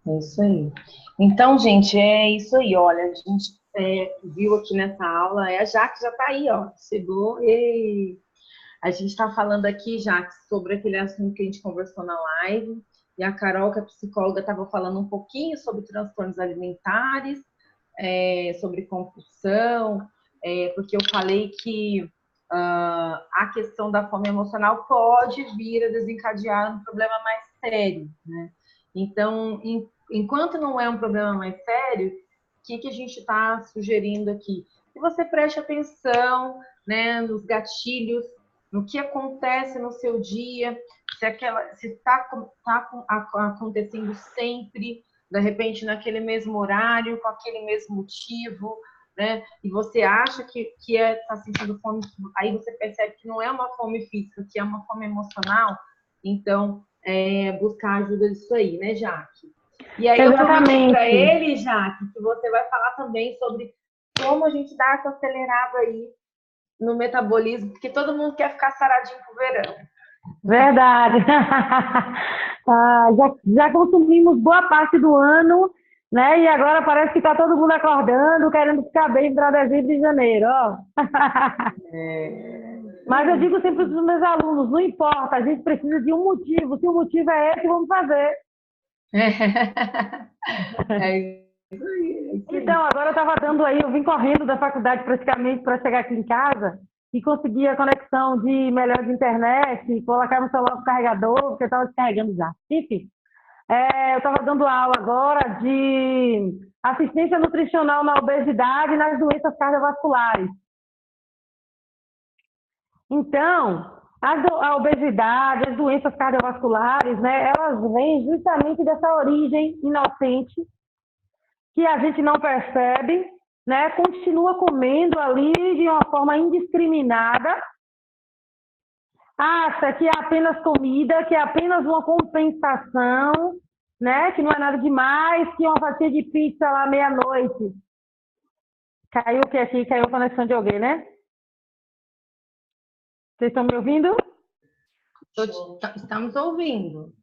É isso aí. Então, gente, é isso aí. Olha, a gente viu aqui nessa aula, a Jaque já está aí, ó, chegou. E a gente está falando aqui, Jaque, sobre aquele assunto que a gente conversou na live. E a Carol, que é psicóloga, estava falando um pouquinho sobre transtornos alimentares, sobre compulsão, porque eu falei que a questão da fome emocional pode vir a desencadear um problema mais sério, né? Então, enquanto não é um problema mais sério, o que a gente está sugerindo aqui? Que você preste atenção, né, nos gatilhos, no que acontece no seu dia, se está acontecendo sempre, de repente naquele mesmo horário, com aquele mesmo motivo, né? E você acha que está sentindo fome, aí você percebe que não é uma fome física, que é uma fome emocional. Então, buscar ajuda disso aí, né, Jaque? E aí eu prometi para ele, Jaque, que você vai falar também sobre como a gente dá essa acelerada aí no metabolismo, porque todo mundo quer ficar saradinho pro verão. Verdade. Já consumimos boa parte do ano né? E agora parece que está todo mundo acordando, querendo ficar bem para dezembro e janeiro, ó. Mas eu digo sempre para os meus alunos, não importa, a gente precisa de um motivo. Se o motivo é esse, vamos fazer. É isso aí, é isso aí. Então, agora eu estava dando aí, eu vim correndo da faculdade praticamente para chegar aqui em casa e conseguir a conexão de melhor de internet, colocar no celular o carregador, porque estava descarregando já. Enfim, eu estava dando aula agora de assistência nutricional na obesidade e nas doenças cardiovasculares. Então, a obesidade, as doenças cardiovasculares, né, elas vêm justamente dessa origem inocente que a gente não percebe, né, continua comendo ali de uma forma indiscriminada, acha que é apenas comida, que é apenas uma compensação, né, que não é nada demais, que uma fatia de pizza lá meia-noite. Caiu o que aqui? Caiu a conexão de alguém, né? Vocês estão me ouvindo? Estamos ouvindo.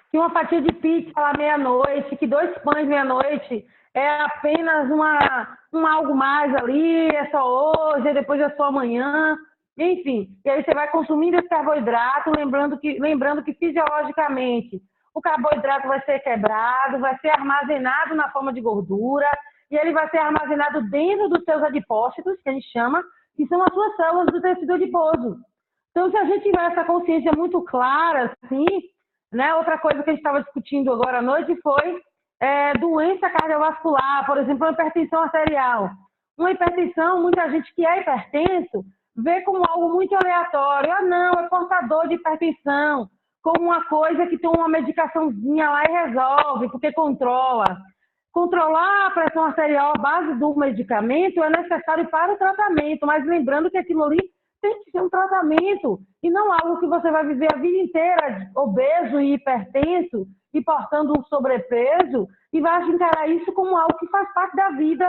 Que uma fatia de pizza lá meia-noite, que 2 pães meia-noite é apenas um algo mais ali, é só hoje, depois é só amanhã, enfim. E aí você vai consumindo esse carboidrato, lembrando que fisiologicamente o carboidrato vai ser quebrado, vai ser armazenado na forma de gordura, e ele vai ser armazenado dentro dos seus adipócitos, que a gente chama, que são as suas células do tecido adiposo. Então, se a gente tiver essa consciência muito clara, assim, né? Outra coisa que a gente estava discutindo agora à noite foi doença cardiovascular, por exemplo, a hipertensão arterial. Uma hipertensão, muita gente que é hipertenso vê como algo muito aleatório. Ah, não, é portador de hipertensão, como uma coisa que tem uma medicaçãozinha lá e resolve, porque controla. Controlar a pressão arterial à base do medicamento é necessário para o tratamento, mas lembrando que aquilo ali tem que ser um tratamento e não algo que você vai viver a vida inteira obeso e hipertenso e portando um sobrepeso e vai encarar isso como algo que faz parte da vida.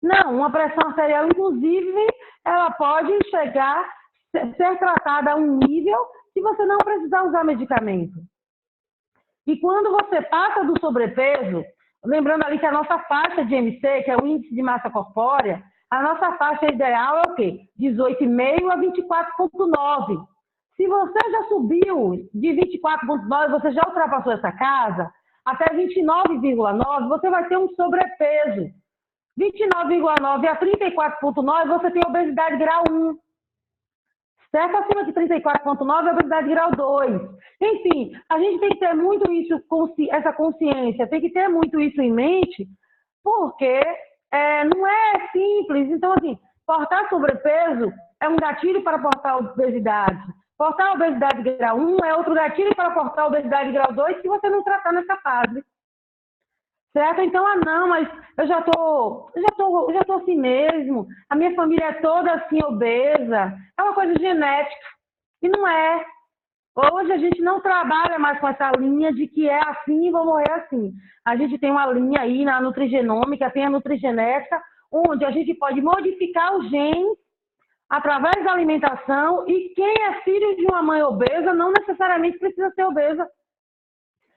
Não, uma pressão arterial, inclusive, ela pode chegar, ser tratada a um nível que você não precisar usar medicamento. E quando você passa do sobrepeso, lembrando ali que a nossa faixa de IMC, que é o índice de massa corpórea, a nossa faixa ideal é o quê? 18,5 a 24,9. Se você já subiu de 24,9, você já ultrapassou essa casa, até 29,9, você vai ter um sobrepeso. 29,9 a 34,9, você tem obesidade grau 1. Certo? Acima de 34,9 é obesidade grau 2. Enfim, a gente tem que ter muito isso, essa consciência, tem que ter muito isso em mente, porque não é simples. Então, assim, portar sobrepeso é um gatilho para portar obesidade. Portar obesidade grau 1 é outro gatilho para portar obesidade grau 2 se você não tratar nessa fase. Certo? Então, não, mas eu já tô assim mesmo. A minha família é toda assim obesa. É uma coisa genética. E não é. Hoje a gente não trabalha mais com essa linha de que é assim e vou morrer assim. A gente tem uma linha aí na nutrigenômica, tem a nutrigenética, onde a gente pode modificar os genes através da alimentação e quem é filho de uma mãe obesa não necessariamente precisa ser obesa.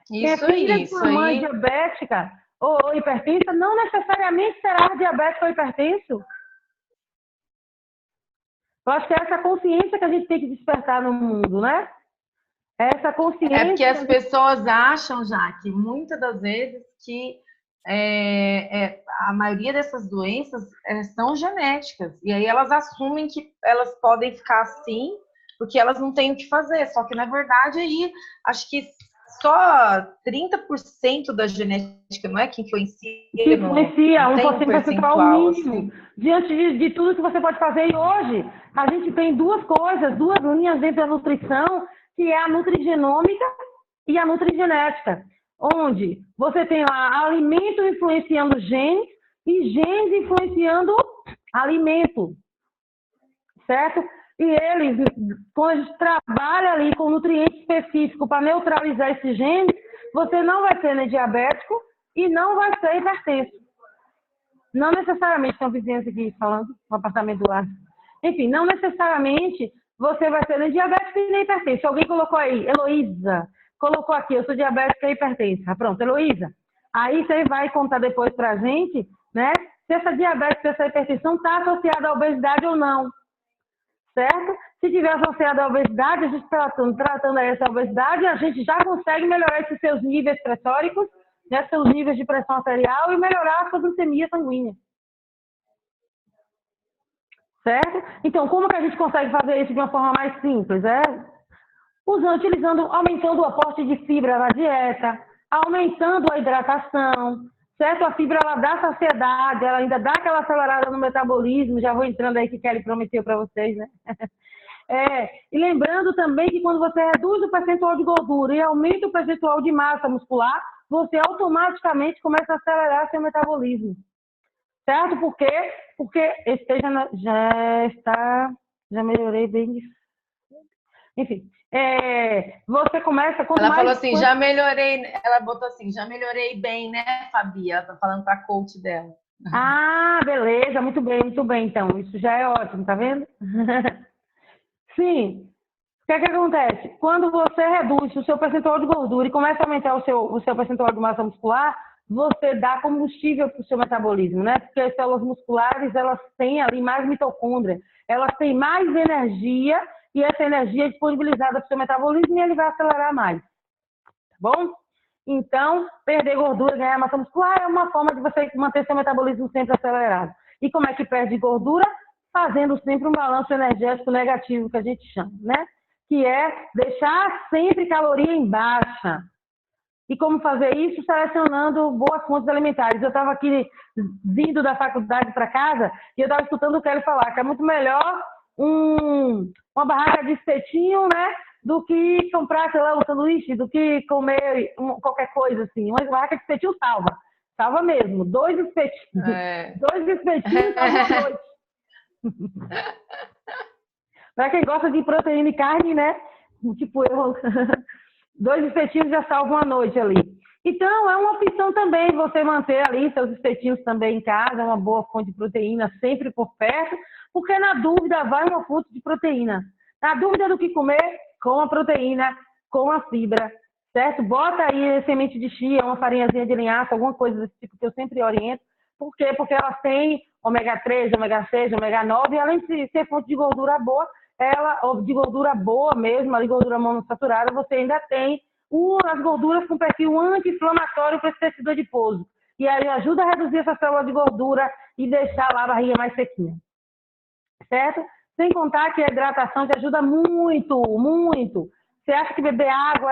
Quem é filha de uma mãe diabética ou hipertensa não necessariamente será diabético ou hipertenso. Eu acho que é essa consciência que a gente tem que despertar no mundo, né? Essa consciência. É porque as pessoas acham, já que muitas das vezes que a maioria dessas doenças são genéticas. E aí elas assumem que elas podem ficar assim porque elas não têm o que fazer. Só que, na verdade, aí acho que só 30% da genética não é que influencia. Que influencia, 1% percentual mínimo. Assim. Diante de tudo que você pode fazer. E hoje, a gente tem duas coisas, duas linhas dentro da nutrição, que é a nutrigenômica e a nutrigenética. Onde você tem lá alimento influenciando genes e genes influenciando alimento. Certo? E eles, quando a gente trabalha ali com nutriente específico para neutralizar esses genes, você não vai ser nem diabético e não vai ser hipertenso. Não necessariamente, tem uma vizinhança aqui falando, um apartamento do lado. Enfim, não necessariamente você vai ser nem diabético e nem hipertenso. Alguém colocou aí, Heloísa, colocou aqui, eu sou diabética e hipertensa. Pronto, Heloísa, Aí você vai contar depois pra gente, né? Se essa diabetes, se essa hipertensão está associada à obesidade ou não, certo? Se tiver associada à obesidade, a gente tratando essa obesidade, a gente já consegue melhorar esses seus níveis pressóricos, né, seus níveis de pressão arterial e melhorar a sua glicemia sanguínea. Certo? Então, como que a gente consegue fazer isso de uma forma mais simples? Aumentando o aporte de fibra na dieta, aumentando a hidratação, certo? A fibra, ela dá saciedade, ela ainda dá aquela acelerada no metabolismo, já vou entrando aí que Kelly prometeu para vocês, né? E lembrando também que quando você reduz o percentual de gordura e aumenta o percentual de massa muscular, você automaticamente começa a acelerar seu metabolismo. Certo? Por quê? Porque já melhorei bem. Enfim, você começa... Ela falou assim, já melhorei, ela botou assim, já melhorei bem, né, Fabi? Ela tá falando pra coach dela. Ah, beleza, muito bem, então. Isso já é ótimo, tá vendo? Sim. O que é que acontece? Quando você reduz o seu percentual de gordura e começa a aumentar o seu percentual de massa muscular, você dá combustível para o seu metabolismo, né? Porque as células musculares, elas têm ali mais mitocôndria, elas têm mais energia e essa energia é disponibilizada para o seu metabolismo e ele vai acelerar mais, tá bom? Então, perder gordura e ganhar massa muscular é uma forma de você manter seu metabolismo sempre acelerado. E como é que perde gordura? Fazendo sempre um balanço energético negativo, que a gente chama, né? Que é deixar sempre caloria em baixa. E como fazer isso? Selecionando boas fontes alimentares. Eu estava aqui vindo da faculdade para casa e eu estava escutando o Kelly falar que é muito melhor uma barraca de espetinho, né? Do que comprar, sei lá, um sanduíche, do que comer qualquer coisa assim. Uma barraca de espetinho salva. Salva mesmo. 2 espetinhos. 2 espetinhos salva uma noite. Para quem gosta de proteína e carne, né? Tipo eu... 2 espetinhos já salvam a noite ali. Então, é uma opção também você manter ali seus espetinhos também em casa, uma boa fonte de proteína sempre por perto, porque na dúvida vai uma fonte de proteína. Na dúvida do que comer, com a proteína, com a fibra, certo? Bota aí semente de chia, uma farinhazinha de linhaça, alguma coisa desse tipo que eu sempre oriento. Por quê? Porque elas têm ômega 3, ômega 6, ômega 9, e além de ser fonte de gordura boa, de gordura boa mesmo, ali gordura monossaturada, você ainda tem as gorduras com perfil anti-inflamatório para esse tecido adiposo. E aí ajuda a reduzir essa célula de gordura e deixar lá a barriga mais sequinha. Certo? Sem contar que a hidratação te ajuda muito, muito. Você acha que beber água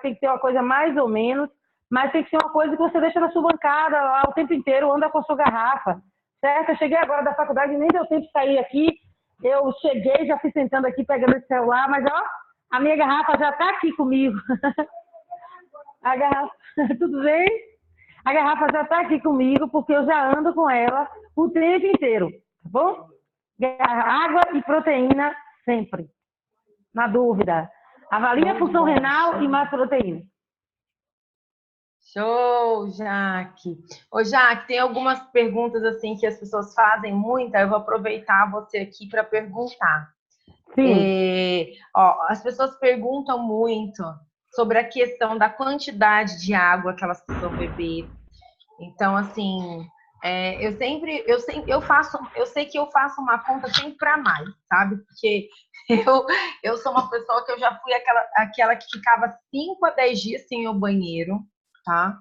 tem que ser uma coisa mais ou menos, mas tem que ser uma coisa que você deixa na sua bancada lá o tempo inteiro, anda com a sua garrafa. Certo? Eu cheguei agora da faculdade, nem deu tempo de sair aqui. Eu cheguei, já fui sentando aqui, pegando esse celular, mas ó, a minha garrafa já está aqui comigo. A garrafa, tudo bem? A garrafa já está aqui comigo, porque eu já ando com ela o tempo inteiro, tá bom? Água e proteína sempre. Na dúvida. Avalie a função renal e mais proteína. Show, Jaque. Ô, Jaque, tem algumas perguntas assim que as pessoas fazem muito, eu vou aproveitar você aqui para perguntar. Sim. As pessoas perguntam muito sobre a questão da quantidade de água que elas precisam beber. Então, assim, eu sei que eu faço uma conta sempre para mais, sabe? Porque eu sou uma pessoa que eu já fui aquela que ficava 5 a 10 dias sem ir ao banheiro. Tá?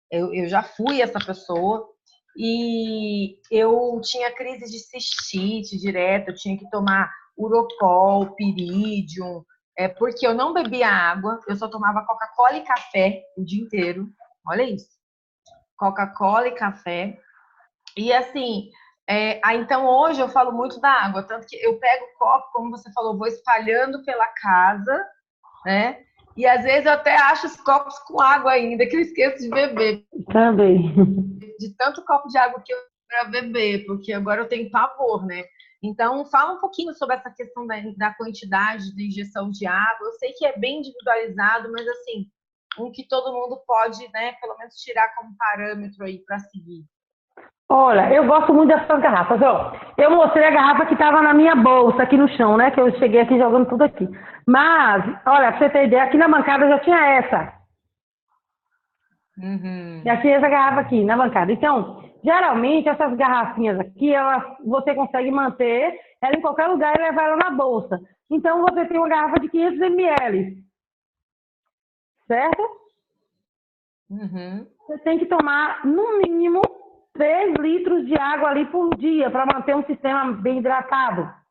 Eu já fui essa pessoa e eu tinha crise de cistite direta, eu tinha que tomar Urocol, Piridium, porque eu não bebia água, eu só tomava Coca-Cola e café o dia inteiro. Olha isso. Coca-Cola e café. E assim, então hoje eu falo muito da água, tanto que eu pego o copo, como você falou, vou espalhando pela casa, né? E às vezes eu até acho os copos com água ainda, que eu esqueço de beber. Também. De tanto copo de água que eu para beber, porque agora eu tenho pavor, né? Então, fala um pouquinho sobre essa questão da quantidade de injeção de água. Eu sei que é bem individualizado, mas assim, um que todo mundo pode, né, pelo menos tirar como parâmetro aí para seguir. Olha, eu gosto muito dessas garrafas. Ó, eu mostrei a garrafa que estava na minha bolsa aqui no chão, né? Que eu cheguei aqui jogando tudo aqui. Mas, olha, pra você ter ideia, aqui na bancada já tinha essa. Uhum. E aqui essa garrafa aqui na bancada. Então, geralmente essas garrafinhas aqui, você consegue manter ela em qualquer lugar e levar ela na bolsa. Então, você tem uma garrafa de 500 ml, certo? Uhum. Você tem que tomar, no mínimo, 3 litros de água ali por dia para manter um sistema bem hidratado.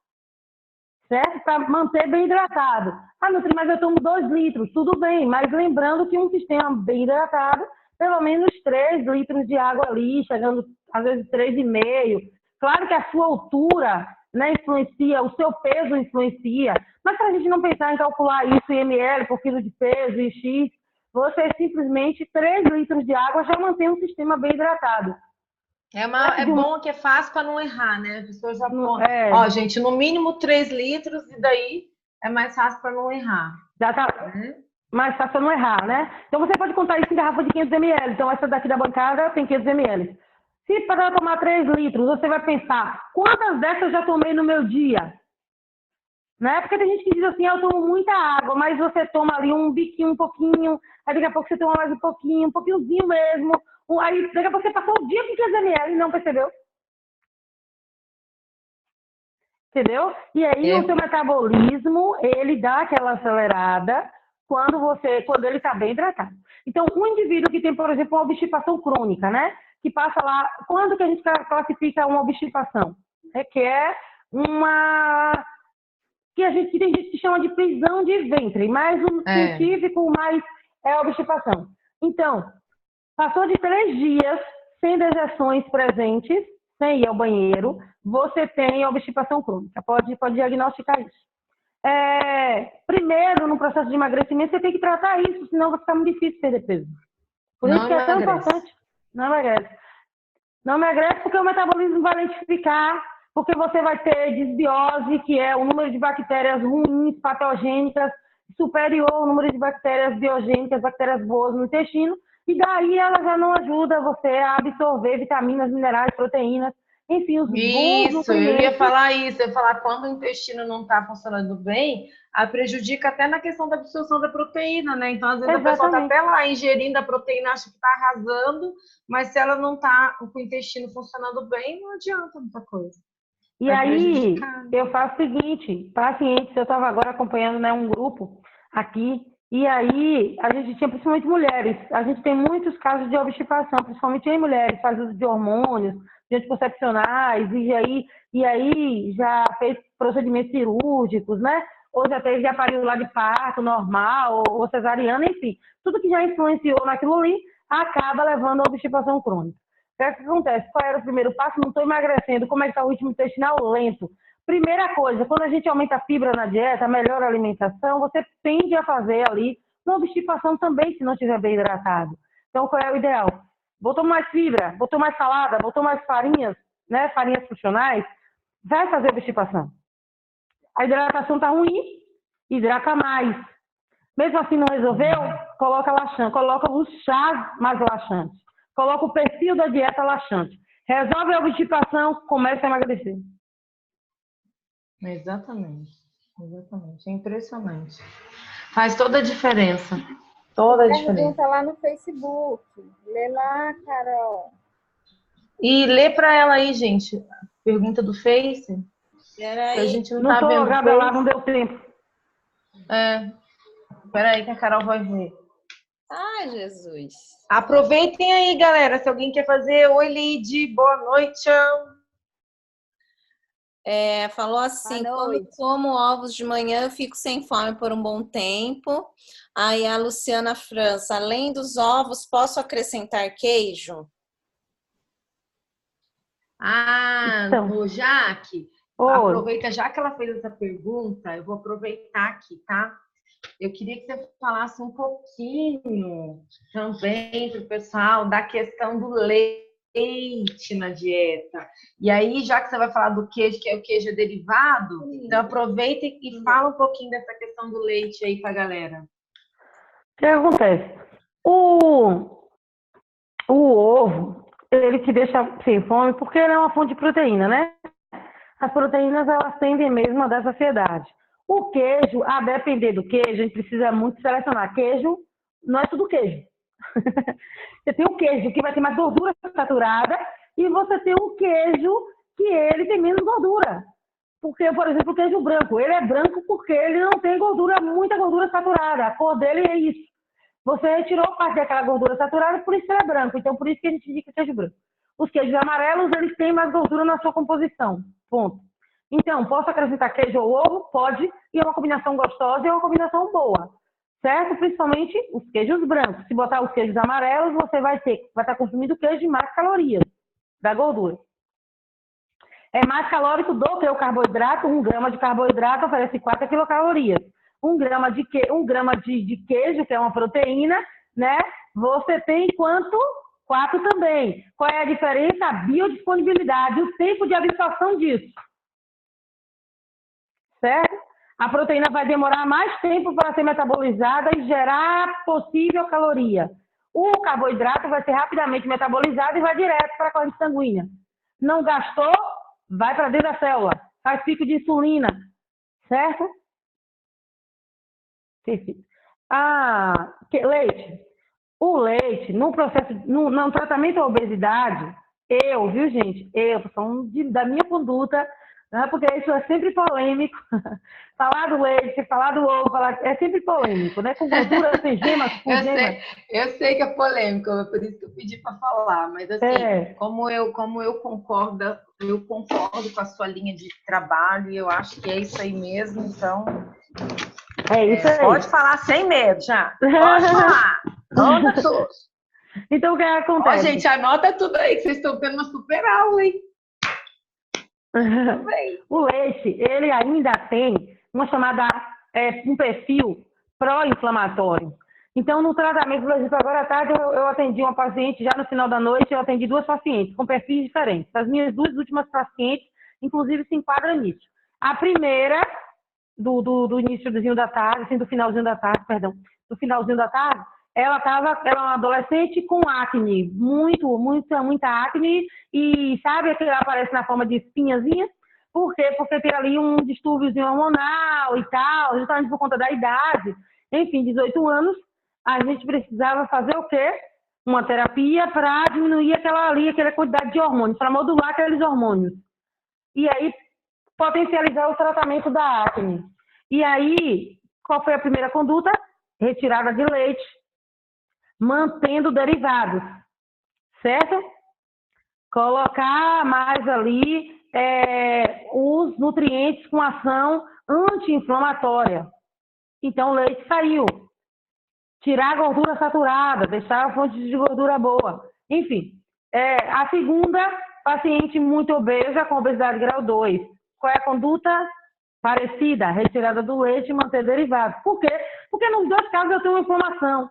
Certo? Para manter bem hidratado. Ah, Nutri, mas eu tomo 2 litros. Tudo bem, mas lembrando que um sistema bem hidratado, pelo menos 3 litros de água ali, chegando às vezes 3,5. Claro que a sua altura, né, influencia, o seu peso influencia, mas para a gente não pensar em calcular isso em ml por quilo de peso e X, você simplesmente 3 litros de água já mantém um sistema bem hidratado. É bom que é fácil para não errar, né? A pessoa já põe. É, Ó, gente, no mínimo 3 litros, e daí é mais fácil para não errar. já tá mais fácil não errar, né? Então você pode contar isso em garrafa de 500 ml. Então essa daqui da bancada tem 500 ml. Se para tomar 3 litros, você vai pensar, quantas dessas eu já tomei no meu dia? Né? Porque tem gente que diz assim, eu tomo muita água, mas você toma ali um biquinho, um pouquinho, aí daqui a pouco você toma mais um pouquinhozinho mesmo. Aí daqui a pouco você passou o dia com 500 ml e não percebeu. Entendeu? E aí o seu metabolismo, ele dá aquela acelerada quando ele está bem hidratado. Então, um indivíduo que tem, por exemplo, uma obstipação crônica, né? Que passa lá, quando que a gente classifica uma obstipação? Requer uma que tem gente que chama de prisão de ventre, mais um científico, mais é obstipação. Então, passou de 3 dias sem dejeções presentes, sem ir ao banheiro, você tem obstipação crônica. Pode diagnosticar isso. Primeiro, no processo de emagrecimento, você tem que tratar isso, senão vai ficar muito difícil perder peso. Por isso que é tão importante. Não emagrece. Não emagrece porque o metabolismo vai lentificar, porque você vai ter desbiose, que é o número de bactérias ruins, patogênicas, superior ao número de bactérias biogênicas, bactérias boas no intestino, e daí ela já não ajuda você a absorver vitaminas, minerais, proteínas, enfim, os bons nutrientes. Isso, eu ia falar isso, eu ia falar quando o intestino não está funcionando bem, prejudica até na questão da absorção da proteína, né? Então, às vezes a pessoa está até lá ingerindo a proteína, acha que está arrasando, mas se ela não está com o intestino funcionando bem, não adianta muita coisa. E aí, eu faço o seguinte, pacientes, eu estava agora acompanhando, né, um grupo aqui, e aí a gente tinha principalmente mulheres, a gente tem muitos casos de obstipação, principalmente em mulheres, faz uso de hormônios, de anticoncepcionais, e aí já fez procedimentos cirúrgicos, né? Ou já teve aparelho lá de parto normal, ou cesariana, enfim. Tudo que já influenciou naquilo ali acaba levando a obstipação crônica. O que acontece? Qual era o primeiro passo? Não estou emagrecendo. Como é que está o ritmo intestinal? Lento. Primeira coisa, quando a gente aumenta a fibra na dieta, melhora a alimentação, você tende a fazer ali uma obstipação também, se não estiver bem hidratado. Então, qual é o ideal? Botou mais fibra, botou mais salada, botou mais farinhas, né? Farinhas funcionais, vai fazer obstipação. A hidratação está ruim, hidrata mais. Mesmo assim não resolveu, coloca laxante, coloca os chás mais laxantes. Coloca o perfil da dieta laxante. Resolve a obstipação, começa a emagrecer. Exatamente. É impressionante. Faz toda a diferença. Toda a diferença. Pergunta lá no Facebook. Lê lá, Carol. E lê para ela aí, gente. Pergunta do Face. Peraí. A gente não tá vendo. Lá, não deu tempo. Peraí que a Carol vai ver. Ai, Jesus. Aproveitem aí, galera. Se alguém quer fazer, oi, Lid, boa noite. Falou assim, quando como ovos de manhã, eu fico sem fome por um bom tempo. Aí a Luciana França, além dos ovos, posso acrescentar queijo? Então, Jaque, aproveita, já que ela fez essa pergunta, eu vou aproveitar aqui, tá? Eu queria que você falasse um pouquinho também para o pessoal da questão do leite na dieta. E aí, já que você vai falar do queijo, que é o queijo derivado, então aproveita e fala um pouquinho dessa questão do leite aí para a galera. O que acontece? O ovo, ele te deixa sem fome porque ele é uma fonte de proteína, né? As proteínas, elas tendem mesmo a dar saciedade. O queijo, a depender do queijo, a gente precisa muito selecionar. Queijo não é tudo queijo. Você tem o queijo, que vai ter mais gordura saturada, e você tem um queijo que ele tem menos gordura. Porque, por exemplo, o queijo branco, ele é branco porque ele não tem gordura, muita gordura saturada. A cor dele é isso. Você retirou parte daquela gordura saturada, por isso ele é branco. Então, por isso que a gente indica queijo branco. Os queijos amarelos, eles têm mais gordura na sua composição. Ponto. Então, posso acrescentar queijo ou ovo? Pode. E é uma combinação gostosa e é uma combinação boa. Certo? Principalmente os queijos brancos. Se botar os queijos amarelos, você vai estar consumindo queijo e mais calorias da gordura. É mais calórico do que o carboidrato. 1 grama de carboidrato oferece 4 quilocalorias. 1 grama de queijo, que é uma proteína, né? Você tem quanto? 4 também. Qual é a diferença? A biodisponibilidade, o tempo de absorção disso. Certo? A proteína vai demorar mais tempo para ser metabolizada e gerar possível caloria. O carboidrato vai ser rapidamente metabolizado e vai direto para a corrente sanguínea. Não gastou? Vai para dentro da célula, faz pico de insulina, certo? Leite. O leite, no processo, no tratamento da obesidade, viu, gente? Eu tô falando da minha conduta, né? Porque isso é sempre polêmico. Falar do leite, falar do ovo, é sempre polêmico, né? Com gordura, sem gemas, com gemas. Eu sei que é polêmico, é por isso que eu pedi para falar, mas assim, como eu concordo com a sua linha de trabalho, e eu acho que é isso aí mesmo, então é isso aí. Pode falar sem medo, já. Pode falar. Anota tudo. Então, o que acontece? Ó, gente, anota tudo aí, que vocês estão tendo uma super aula, hein? O leite, ele ainda tem uma chamada, um perfil pró-inflamatório. Então, no tratamento, por exemplo, agora à tarde eu atendi uma paciente, já no final da noite eu atendi 2 pacientes com perfis diferentes. As minhas 2 últimas pacientes, inclusive, se enquadram nisso. A primeira, do iníciozinho da tarde, assim, do finalzinho da tarde, ela era uma adolescente com acne, muita acne, e sabe que aparece na forma de espinhazinha? Por quê? Porque tem ali um distúrbiozinho hormonal e tal, justamente por conta da idade. Enfim, 18 anos, a gente precisava fazer o quê? Uma terapia para diminuir aquela quantidade de hormônios, para modular aqueles hormônios. E aí, potencializar o tratamento da acne. E aí, qual foi a primeira conduta? Retirada de leite, mantendo derivados, certo? Colocar mais ali os nutrientes com ação anti-inflamatória. Então, o leite saiu. Tirar a gordura saturada, deixar a fonte de gordura boa. Enfim, a segunda, paciente muito obesa com obesidade grau 2. Qual é a conduta? Parecida, retirada do leite e manter derivados. Por quê? Porque nos 2 casos eu tenho uma inflamação.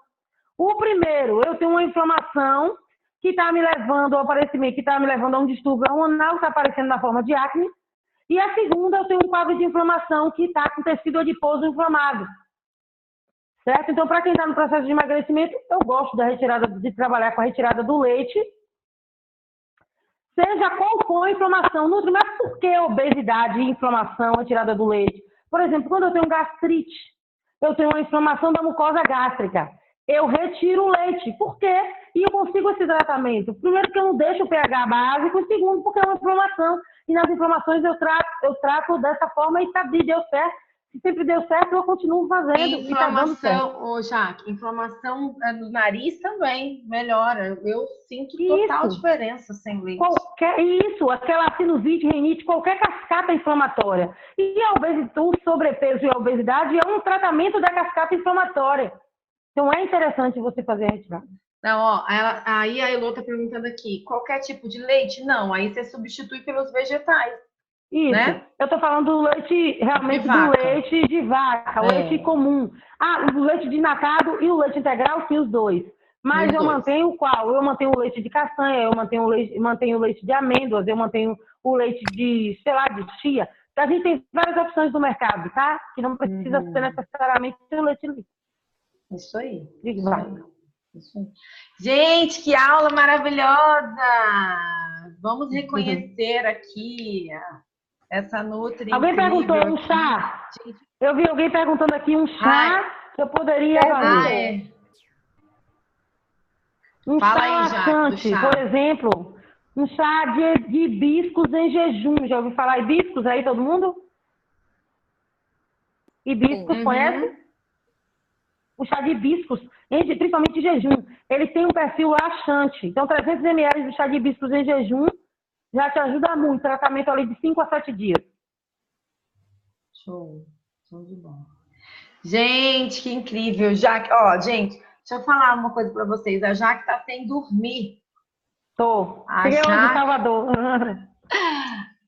O primeiro, eu tenho uma inflamação que está me levando ao aparecimento, que está me levando a um distúrbio hormonal, que está aparecendo na forma de acne. E a segunda, eu tenho um quadro de inflamação que está com tecido adiposo inflamado. Certo? Então, para quem está no processo de emagrecimento, eu gosto de trabalhar com a retirada do leite, seja qual for a inflamação. Mas por que obesidade e inflamação, retirada do leite? Por exemplo, quando eu tenho gastrite, eu tenho uma inflamação da mucosa gástrica, eu retiro o leite. Por quê? E eu consigo esse tratamento. Primeiro, que eu não deixo o pH básico, e segundo, porque é uma inflamação. E nas inflamações eu trato dessa forma e deu certo. Se sempre deu certo, eu continuo fazendo. Inflamação, Jaque, inflamação no nariz também melhora. Eu sinto total diferença sem leite. Aquela sinusite, rinite, qualquer cascata inflamatória. E o sobrepeso e a obesidade é um tratamento da cascata inflamatória. Então é interessante você fazer a retirada. Não, aí a Elô está perguntando aqui, qualquer tipo de leite? Não, aí você substitui pelos vegetais. Isso, né? Eu estou falando do leite, realmente do leite de vaca, leite comum. O leite desnatado e o leite integral, sim, os 2. Mas eu mantenho qual? Eu mantenho o leite de castanha, eu mantenho o leite de amêndoas, eu mantenho o leite de, de chia. A gente tem várias opções no mercado, tá? Que não precisa ser necessariamente o leite líquido. Isso aí. De vaca. Isso aí. Gente, que aula maravilhosa! Vamos reconhecer aqui essa nutri. Alguém perguntou um chá. Eu vi alguém perguntando aqui um chá que eu poderia fazer. Um Fala chá aí, Jaque, do laxante, chá. por exemplo, um chá de hibiscos em jejum. Já ouviu falar hibiscos aí, todo mundo? Hibiscos, conhece? Uhum. O chá de hibiscos, principalmente em jejum, ele tem um perfil laxante. Então, 300 ml de chá de hibiscos em jejum já te ajuda muito. Tratamento ali de 5 a 7 dias. Show. Show de bola. Gente, que incrível. Jaque, ó, gente, deixa eu falar uma coisa para vocês. A Jaque tá sem dormir. Tô. A Cheguei hoje em Jaque Salvador.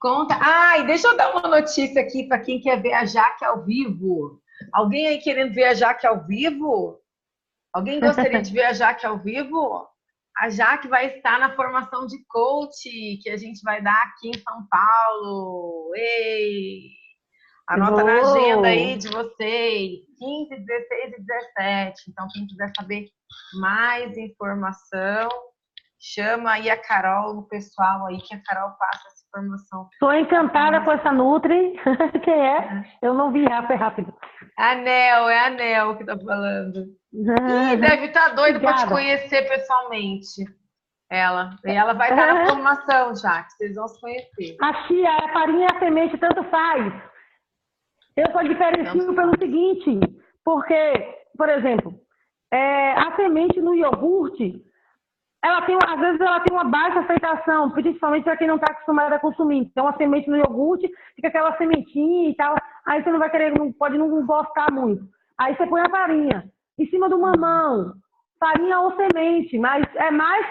conta. Ai, deixa eu dar uma notícia aqui para quem quer ver a Jaque ao vivo. Alguém aí querendo ver a Jaque ao vivo? Alguém gostaria de ver a Jaque ao vivo? A Jaque vai estar na formação de coach que a gente vai dar aqui em São Paulo. Ei! Anota na agenda aí de vocês, 15, 16 e 17. Então, quem quiser saber mais informação, chama aí a Carol, o pessoal aí, que a Carol passa essa informação. Tô encantada com essa Nutri. Quem é? Eu não vi rápido. É a Nel que tá falando. Ih, deve estar doida para te conhecer pessoalmente. E ela vai estar na formação já, que vocês vão se conhecer. A chia, a farinha e a semente, tanto faz. Eu só diferencio pelo seguinte, porque, por exemplo, a semente no iogurte, às vezes ela tem uma baixa aceitação, principalmente para quem não está acostumado a consumir. Então, a semente no iogurte fica aquela sementinha e tal, aí você não vai querer, pode não gostar muito. Aí você põe a farinha em cima do mamão, farinha ou semente, mas é mais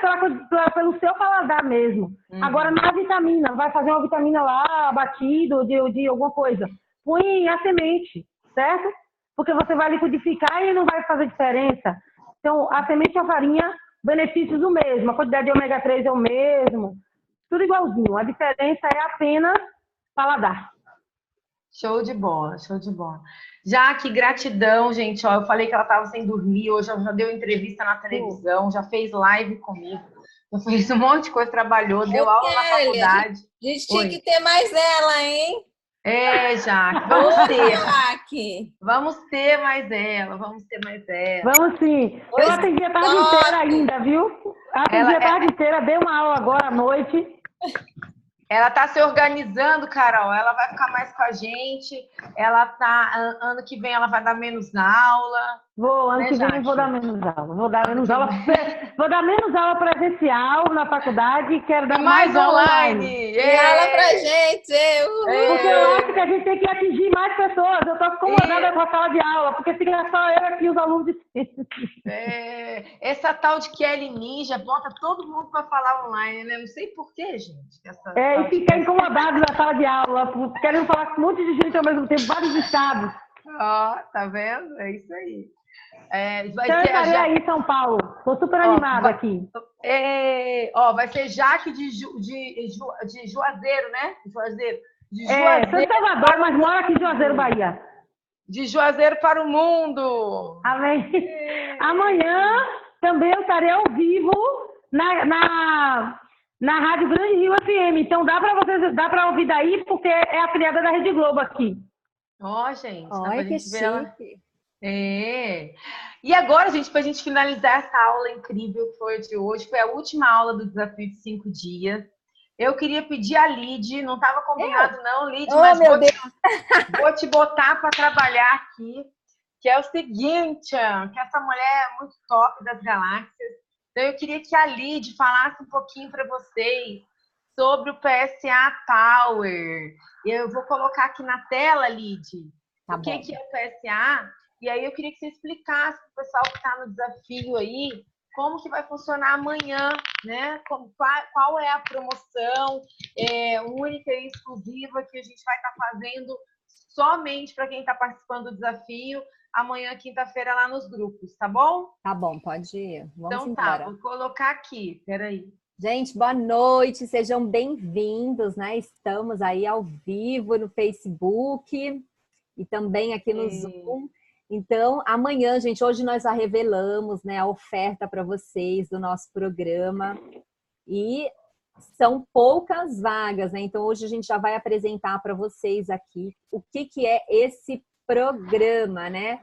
pelo seu paladar mesmo. Agora, na vitamina, vai fazer uma vitamina lá, batido de alguma coisa. Põe a semente, certo? Porque você vai liquidificar e não vai fazer diferença. Então, a semente e a farinha, benefícios o mesmo. A quantidade de ômega 3 é o mesmo. Tudo igualzinho. A diferença é apenas paladar. Show de bola, show de bola. Jaque, gratidão, gente. Ó, eu falei que ela estava sem dormir. Hoje ela já deu entrevista na televisão, já fez live comigo. Já fez um monte de coisa, trabalhou, deu aula na faculdade. A gente tinha que ter mais ela, hein? Jaque, vamos ter. Jaque. Vamos ter mais ela, vamos sim. Eu atendi a tarde inteira ainda, viu? Atendi a tarde inteira, dei uma aula agora à noite. Ela tá se organizando, Carol. Ela vai ficar mais com a gente. Ano que vem ela vai dar menos aula. Ano que vem eu vou dar menos aula. Vou dar menos aula presencial na faculdade e quero dar mais aula online. E aula pra gente. Porque eu acho que a gente tem que atingir mais pessoas. Eu tô incomodada com a sala de aula, porque fica só eu aqui os alunos de essa tal de Kelly Ninja bota todo mundo para falar online, né? Não sei por quê, gente. E fica incomodado na sala de aula, querendo falar com um monte de gente ao mesmo tempo, vários estados. Tá vendo? É isso aí. Então eu estarei aí em São Paulo. Tô super animada aqui. Vai ser Jaque de Juazeiro, né? Juazeiro. Sou de Salvador, mas moro aqui em Juazeiro, Bahia. De Juazeiro para o mundo. Amém. Amanhã também eu estarei ao vivo na Rádio Grande Rio FM. Então dá para ouvir daí, porque é a criada da Rede Globo aqui. Gente. Olha que chique. E agora, gente, para a gente finalizar essa aula incrível que foi de hoje, foi a última aula do desafio de 5 dias. Eu queria pedir a Lid, não estava combinado não, Lid, mas vou te botar para trabalhar aqui, que é o seguinte, que essa mulher é muito top das galáxias. Então eu queria que a Lid falasse um pouquinho para vocês sobre o PSA Power. Eu vou colocar aqui na tela, Lid, o que é o PSA. E aí eu queria que você explicasse para o pessoal que está no desafio aí, como que vai funcionar amanhã, né? Qual é a promoção única e exclusiva que a gente vai estar fazendo somente para quem está participando do desafio amanhã, quinta-feira, lá nos grupos, tá bom? Tá bom, pode ir. Vamos embora. Vou colocar aqui, peraí. Gente, boa noite, sejam bem-vindos, né? Estamos aí ao vivo no Facebook e também aqui no Zoom. Então, amanhã, gente, hoje nós já revelamos, né, a oferta para vocês do nosso programa e são poucas vagas, né? Então, hoje a gente já vai apresentar para vocês aqui o que é esse programa, né?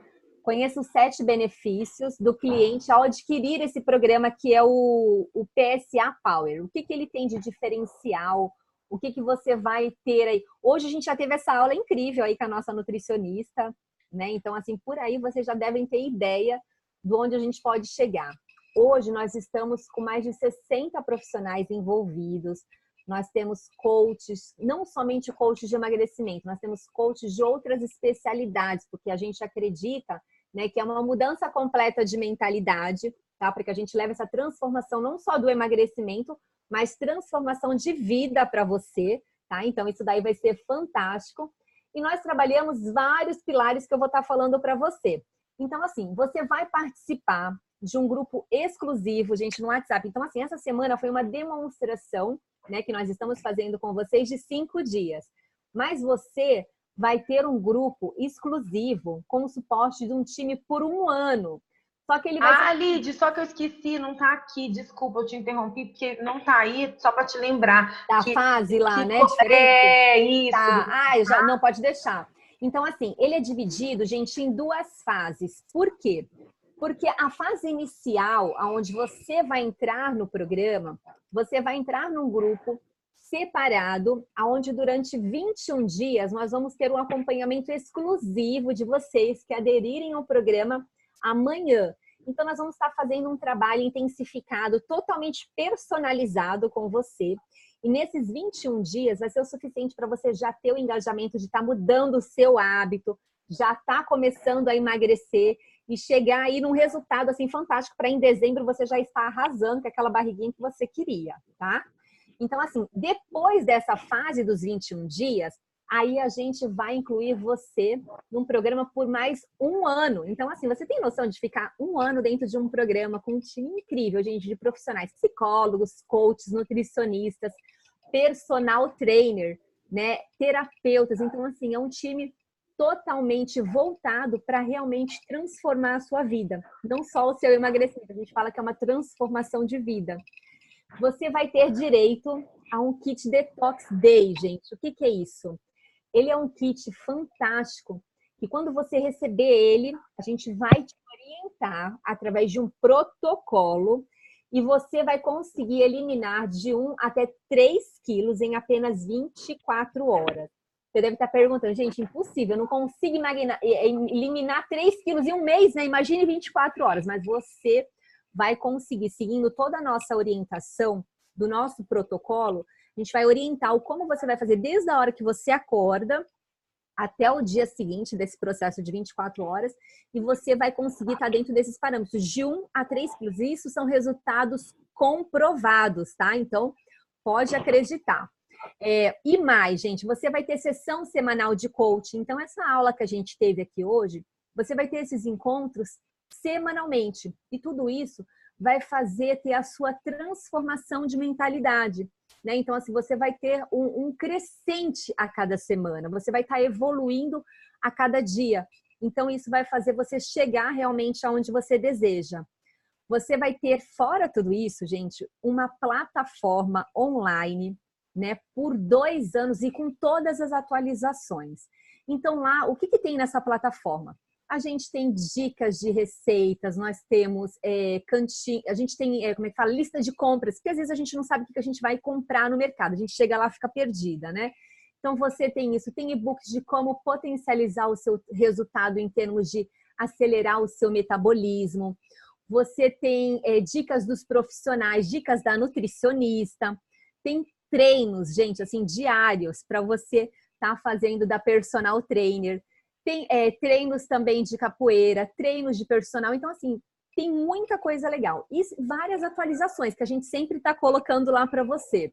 Conheça os 7 benefícios do cliente ao adquirir esse programa que é o PSA Power. O que ele tem de diferencial? O que você vai ter aí? Hoje a gente já teve essa aula incrível aí com a nossa nutricionista, né? Então, assim, por aí vocês já devem ter ideia de onde a gente pode chegar. Hoje nós estamos com mais de 60 profissionais envolvidos. Nós temos coaches, não somente coaches de emagrecimento, nós temos coaches de outras especialidades, porque a gente acredita, né, que é uma mudança completa de mentalidade, tá? Para que a gente leve essa transformação não só do emagrecimento, mas transformação de vida para você, tá? Então isso daí vai ser fantástico. E nós trabalhamos vários pilares que eu vou estar falando para você. Então, assim, você vai participar de um grupo exclusivo, gente, no WhatsApp. Então, assim, essa semana foi uma demonstração, né, que nós estamos fazendo com vocês de 5 dias. Mas você vai ter um grupo exclusivo com o suporte de um time por 1 ano. Só que ele vai... Lid, só que eu esqueci, não tá aqui. Desculpa, eu te interrompi, porque não tá aí, só para te lembrar. Da fase lá, né? Diferente. É, isso. Tá. Não pode deixar. Então, assim, ele é dividido, gente, em 2 fases. Por quê? Porque a fase inicial, onde você vai entrar no programa, você vai entrar num grupo separado, onde durante 21 dias nós vamos ter um acompanhamento exclusivo de vocês que aderirem ao programa amanhã. Então, nós vamos estar fazendo um trabalho intensificado, totalmente personalizado com você. E nesses 21 dias vai ser o suficiente para você já ter o engajamento de estar mudando o seu hábito, já estar começando a emagrecer e chegar aí num resultado assim fantástico para em dezembro você já estar arrasando com aquela barriguinha que você queria, tá? Então, assim, depois dessa fase dos 21 dias, aí a gente vai incluir você num programa por mais 1 ano. Então, assim, você tem noção de ficar 1 ano dentro de um programa com um time incrível, gente, de profissionais, psicólogos, coaches, nutricionistas, personal trainer, né, terapeutas. Então, assim, é um time totalmente voltado para realmente transformar a sua vida. Não só o seu emagrecimento, a gente fala que é uma transformação de vida. Você vai ter direito a um kit Detox Day, gente. O que é isso? Ele é um kit fantástico que quando você receber ele, a gente vai te orientar através de um protocolo e você vai conseguir eliminar de 1 até 3 quilos em apenas 24 horas. Você deve estar perguntando, gente, impossível, eu não consigo eliminar 3 quilos em 1 mês, né? Imagine 24 horas, mas você vai conseguir, seguindo toda a nossa orientação do nosso protocolo, a gente vai orientar o como você vai fazer desde a hora que você acorda até o dia seguinte desse processo de 24 horas e você vai conseguir estar dentro desses parâmetros de 1 a 3 quilos. Isso são resultados comprovados, tá? Então, pode acreditar. E mais, gente, você vai ter sessão semanal de coaching. Então, essa aula que a gente teve aqui hoje, você vai ter esses encontros semanalmente. E tudo isso vai fazer ter a sua transformação de mentalidade, né? Então, assim, você vai ter um crescente a cada semana. Você vai estar evoluindo a cada dia. Então, isso vai fazer você chegar realmente aonde você deseja. Você vai ter, fora tudo isso, gente, uma plataforma online, né, por 2 anos e com todas as atualizações. Então lá, o que tem nessa plataforma? A gente tem dicas de receitas, nós temos cantinho, a gente tem, como é que fala, lista de compras, porque às vezes a gente não sabe o que a gente vai comprar no mercado, a gente chega lá e fica perdida, né? Então você tem isso, tem e-books de como potencializar o seu resultado em termos de acelerar o seu metabolismo, você tem dicas dos profissionais, dicas da nutricionista, tem treinos, gente, assim, diários para você estar fazendo da personal trainer. Tem treinos também de capoeira, treinos de personal. Então, assim, tem muita coisa legal. E várias atualizações que a gente sempre está colocando lá para você.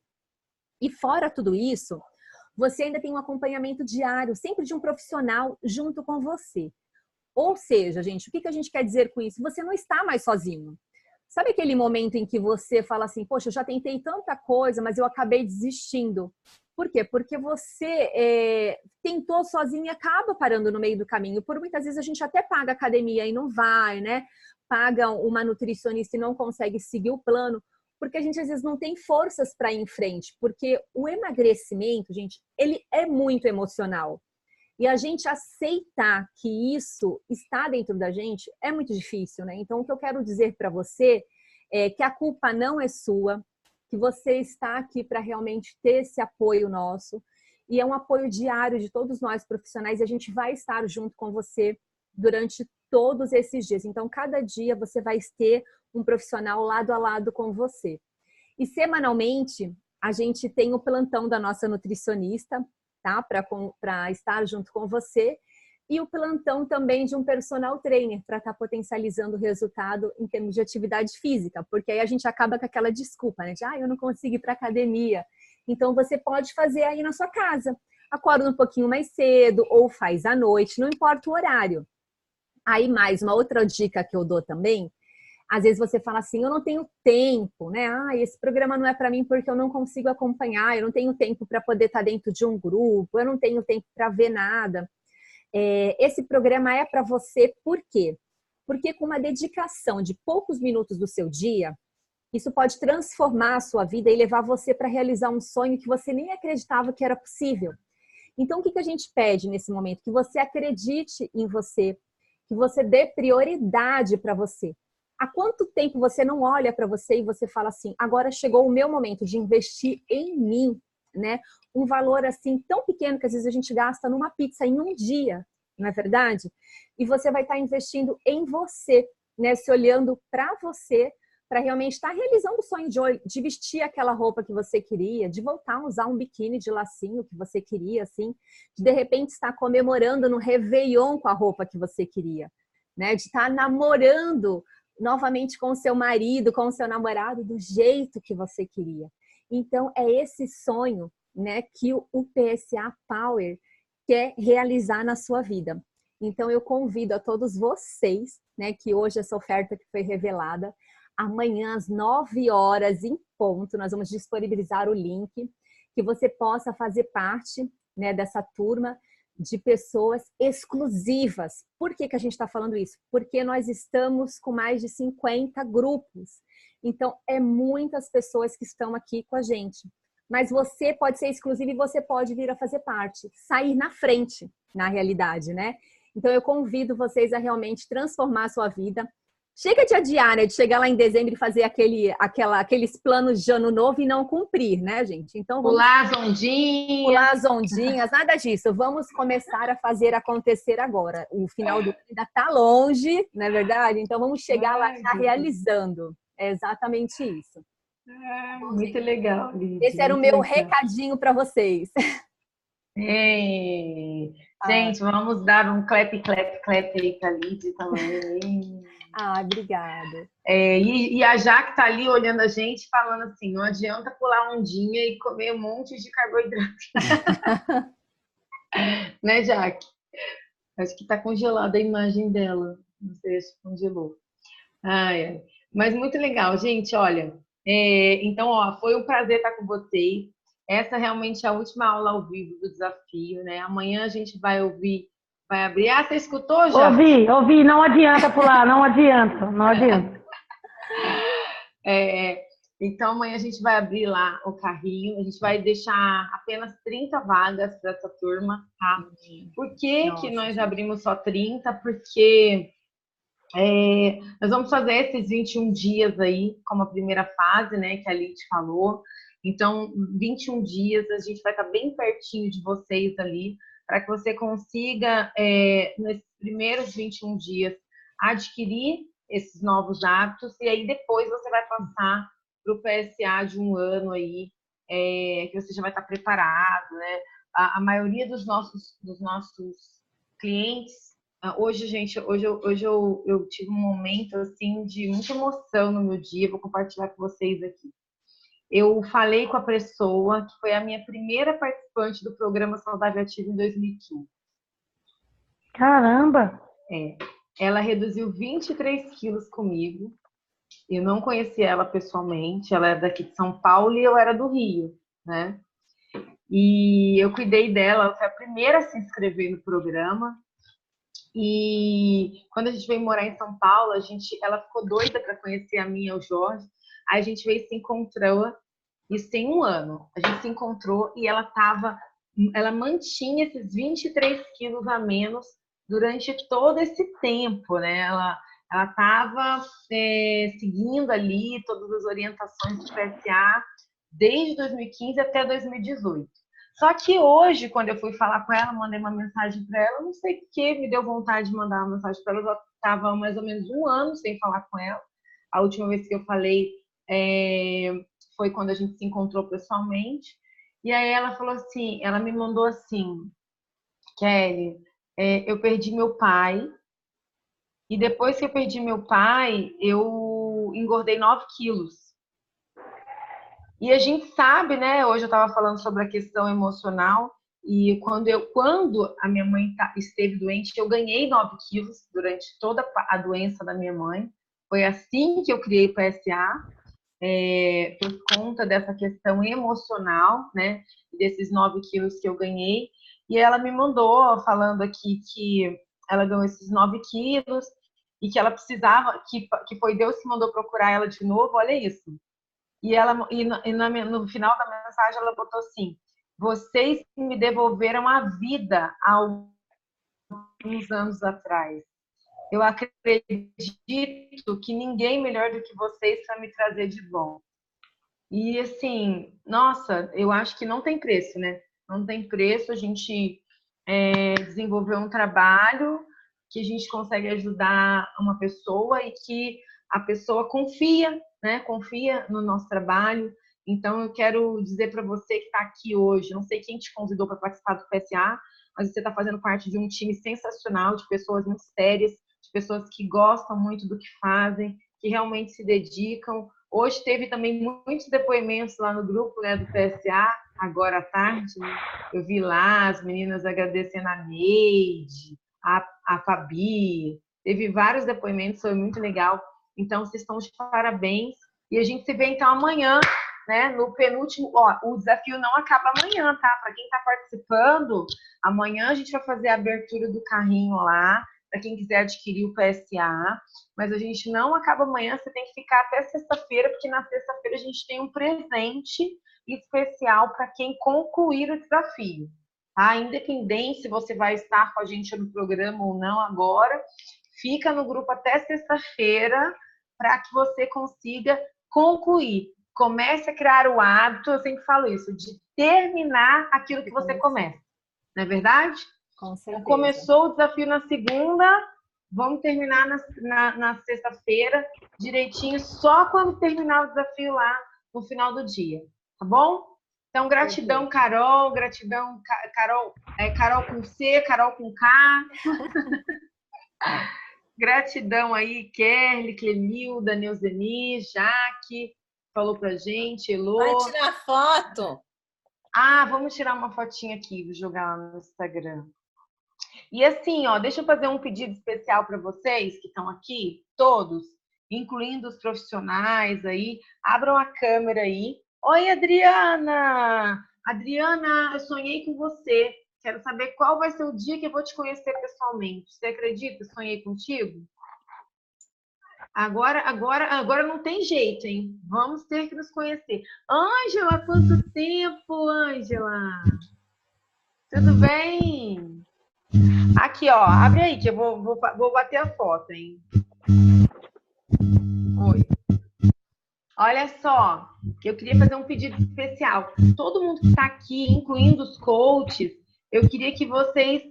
E fora tudo isso, você ainda tem um acompanhamento diário, sempre de um profissional junto com você. Ou seja, gente, o que a gente quer dizer com isso? Você não está mais sozinho. Sabe aquele momento em que você fala assim, poxa, eu já tentei tanta coisa, mas eu acabei desistindo. Por quê? Porque você tentou sozinho e acaba parando no meio do caminho. Por muitas vezes a gente até paga academia e não vai, né? Paga uma nutricionista e não consegue seguir o plano, porque a gente às vezes não tem forças para ir em frente. Porque o emagrecimento, gente, ele é muito emocional. E a gente aceitar que isso está dentro da gente é muito difícil, né? Então, o que eu quero dizer para você é que a culpa não é sua, que você está aqui para realmente ter esse apoio nosso. E é um apoio diário de todos nós profissionais e a gente vai estar junto com você durante todos esses dias. Então, cada dia você vai ter um profissional lado a lado com você. E semanalmente, a gente tem o plantão da nossa nutricionista, tá? Para estar junto com você. E o plantão também de um personal trainer, para estar potencializando o resultado em termos de atividade física. Porque aí a gente acaba com aquela desculpa, né? De, eu não consigo ir para academia. Então, você pode fazer aí na sua casa. Acorda um pouquinho mais cedo ou faz à noite, não importa o horário. Aí, mais uma outra dica que eu dou também, às vezes você fala assim, eu não tenho tempo, né? Esse programa não é para mim porque eu não consigo acompanhar, eu não tenho tempo para poder estar dentro de um grupo, eu não tenho tempo para ver nada. Esse programa é para você, por quê? Porque com uma dedicação de poucos minutos do seu dia, isso pode transformar a sua vida e levar você para realizar um sonho que você nem acreditava que era possível. Então, o que a gente pede nesse momento? Que você acredite em você, que você dê prioridade para você. Há quanto tempo você não olha para você e você fala assim, agora chegou o meu momento de investir em mim, né? Um valor assim tão pequeno que às vezes a gente gasta numa pizza em um dia, não é verdade? E você vai estar investindo em você, né? Se olhando para você, para realmente estar realizando o sonho de vestir aquela roupa que você queria, de voltar a usar um biquíni de lacinho que você queria, assim, de repente estar comemorando no Réveillon com a roupa que você queria, né? De estar namorando novamente com o seu marido, com o seu namorado, do jeito que você queria. Então, é esse sonho, né, que o PSA Power quer realizar na sua vida. Então, eu convido a todos vocês, né, que hoje essa oferta que foi revelada, amanhã às 9 horas em ponto, nós vamos disponibilizar o link, que você possa fazer parte, né, dessa turma de pessoas exclusivas. Por que a gente está falando isso? Porque nós estamos com mais de 50 grupos. Então, é muitas pessoas que estão aqui com a gente. Mas você pode ser exclusivo e você pode vir a fazer parte, sair na frente, na realidade, né? Então, eu convido vocês a realmente transformar a sua vida. Chega de adiar, né? De chegar lá em dezembro e fazer aqueles planos de ano novo e não cumprir, né, gente? Então, vamos pular as ondinhas. Pular as ondinhas, nada disso. Vamos começar a fazer acontecer agora. O final do ano ainda está longe, não é verdade? Então, vamos chegar lá já realizando. É exatamente isso. Muito legal, Lídia. Esse era o meu recadinho para vocês. Gente, vamos dar um clap, clap, clap aí para a Lídia também. Obrigada. E a Jaque tá ali olhando a gente, falando assim, não adianta pular ondinha e comer um monte de carboidrato. Né, Jaque? Acho que tá congelada a imagem dela. Não sei se congelou. Mas muito legal, gente, olha. Então, foi um prazer estar com vocês. Essa realmente é a última aula ao vivo do desafio, né? Amanhã a gente vai abrir. Você escutou já? Ouvi, não adianta pular, não adianta. Então, amanhã a gente vai abrir lá o carrinho, a gente vai deixar apenas 30 vagas para essa turma, tá? Por que nós abrimos só 30? Porque nós vamos fazer esses 21 dias aí, como a primeira fase, né, que a Lid falou. Então, 21 dias, a gente vai estar bem pertinho de vocês ali, para que você consiga, nesses primeiros 21 dias, adquirir esses novos hábitos, e aí depois você vai passar para o PSA de um ano aí, que você já vai estar preparado, né? A maioria dos nossos clientes, hoje, gente, hoje eu tive um momento, assim, de muita emoção no meu dia, vou compartilhar com vocês aqui. Eu falei com a pessoa que foi a minha primeira participante do programa Saudável Ativo em 2015. Caramba! Ela reduziu 23 quilos comigo. Eu não conhecia ela pessoalmente. Ela era daqui de São Paulo e eu era do Rio, né? E eu cuidei dela. Ela foi a primeira a se inscrever no programa. E quando a gente veio morar em São Paulo, ela ficou doida para conhecer a mim e o Jorge. Aí a gente veio e se encontrou, isso tem um ano. A gente se encontrou e ela estava ela mantinha esses 23 quilos a menos durante todo esse tempo, né? Ela estava seguindo ali todas as orientações do PSA desde 2015 até 2018. Só que hoje, quando eu fui falar com ela, mandei uma mensagem para ela, não sei por que me deu vontade de mandar uma mensagem para ela, eu já estava mais ou menos 1 ano sem falar com ela. A última vez que eu falei foi quando a gente se encontrou pessoalmente. E aí ela falou assim, ela me mandou assim, Kelly, eu perdi meu pai, e depois que eu perdi meu pai, eu engordei 9 quilos. E a gente sabe, né? Hoje eu estava falando sobre a questão emocional, e quando a minha mãe esteve doente, eu ganhei 9 quilos durante toda a doença da minha mãe. Foi assim que eu criei o PSA, por conta dessa questão emocional, né? Desses 9 quilos que eu ganhei. E ela me mandou falando aqui que ela ganhou esses 9 quilos e que ela precisava, que foi Deus que mandou procurar ela de novo, olha isso. No final da mensagem ela botou assim, vocês me devolveram a vida há alguns anos atrás. Eu acredito que ninguém melhor do que vocês para me trazer de bom. E assim, nossa, eu acho que não tem preço, né? Não tem preço a gente desenvolver um trabalho que a gente consegue ajudar uma pessoa e que a pessoa confia, né? Confia no nosso trabalho. Então, eu quero dizer para você que está aqui hoje, não sei quem te convidou para participar do PSA, mas você está fazendo parte de um time sensacional, de pessoas muito sérias, de pessoas que gostam muito do que fazem, que realmente se dedicam. Hoje teve também muitos depoimentos lá no grupo, né, do PSA, agora à tarde, né? Eu vi lá as meninas agradecendo a Neide, a Fabi, teve vários depoimentos, foi muito legal. Então, vocês estão de parabéns. E a gente se vê então amanhã, né, no penúltimo. Ó, o desafio não acaba amanhã, tá? Para quem está participando, amanhã a gente vai fazer a abertura do carrinho lá, para quem quiser adquirir o PSA. Mas a gente não acaba amanhã, você tem que ficar até sexta-feira, porque na sexta-feira a gente tem um presente especial para quem concluir o desafio. Tá? Independente se você vai estar com a gente no programa ou não agora, fica no grupo até sexta-feira para que você consiga concluir. Comece a criar o hábito, eu sempre falo isso, de terminar aquilo que você começa. Não é verdade? Com certeza. Começou o desafio na segunda, vamos terminar na sexta-feira, direitinho, só quando terminar o desafio lá no final do dia, tá bom? Então, gratidão, Carol, gratidão, Carol com C, Carol com K. Gratidão aí, Kerly, Clemilda, Neuzeni, Jaque, falou pra gente, Elô. Vai tirar foto? Vamos tirar uma fotinha aqui, vou jogar lá no Instagram. E assim, ó, deixa eu fazer um pedido especial para vocês que estão aqui, todos, incluindo os profissionais aí. Abram a câmera aí. Oi, Adriana! Adriana, eu sonhei com você. Quero saber qual vai ser o dia que eu vou te conhecer pessoalmente. Você acredita? Sonhei contigo? Agora não tem jeito, hein? Vamos ter que nos conhecer. Ângela, quanto tempo, Ângela? Tudo bem? Aqui, ó, abre aí que eu vou bater a foto, hein? Oi. Olha só, eu queria fazer um pedido especial. Todo mundo que está aqui, incluindo os coaches, eu queria que vocês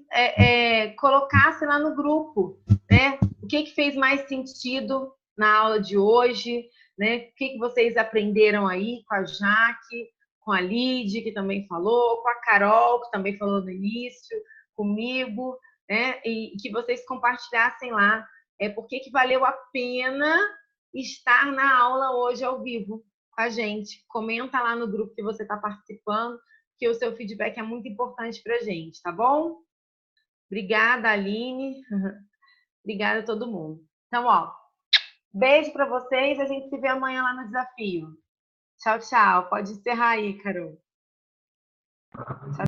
colocassem lá no grupo, né? O que fez mais sentido na aula de hoje, né? O que vocês aprenderam aí com a Jaque, com a Lid, que também falou, com a Carol, que também falou no início, comigo, né? E que vocês compartilhassem lá por que valeu a pena estar na aula hoje ao vivo com a gente. Comenta lá no grupo que você está participando, que o seu feedback é muito importante para a gente, tá bom? Obrigada, Aline. Obrigada a todo mundo. Então, ó, beijo para vocês. A gente se vê amanhã lá no desafio. Tchau, tchau. Pode encerrar aí, Carol. Tchau.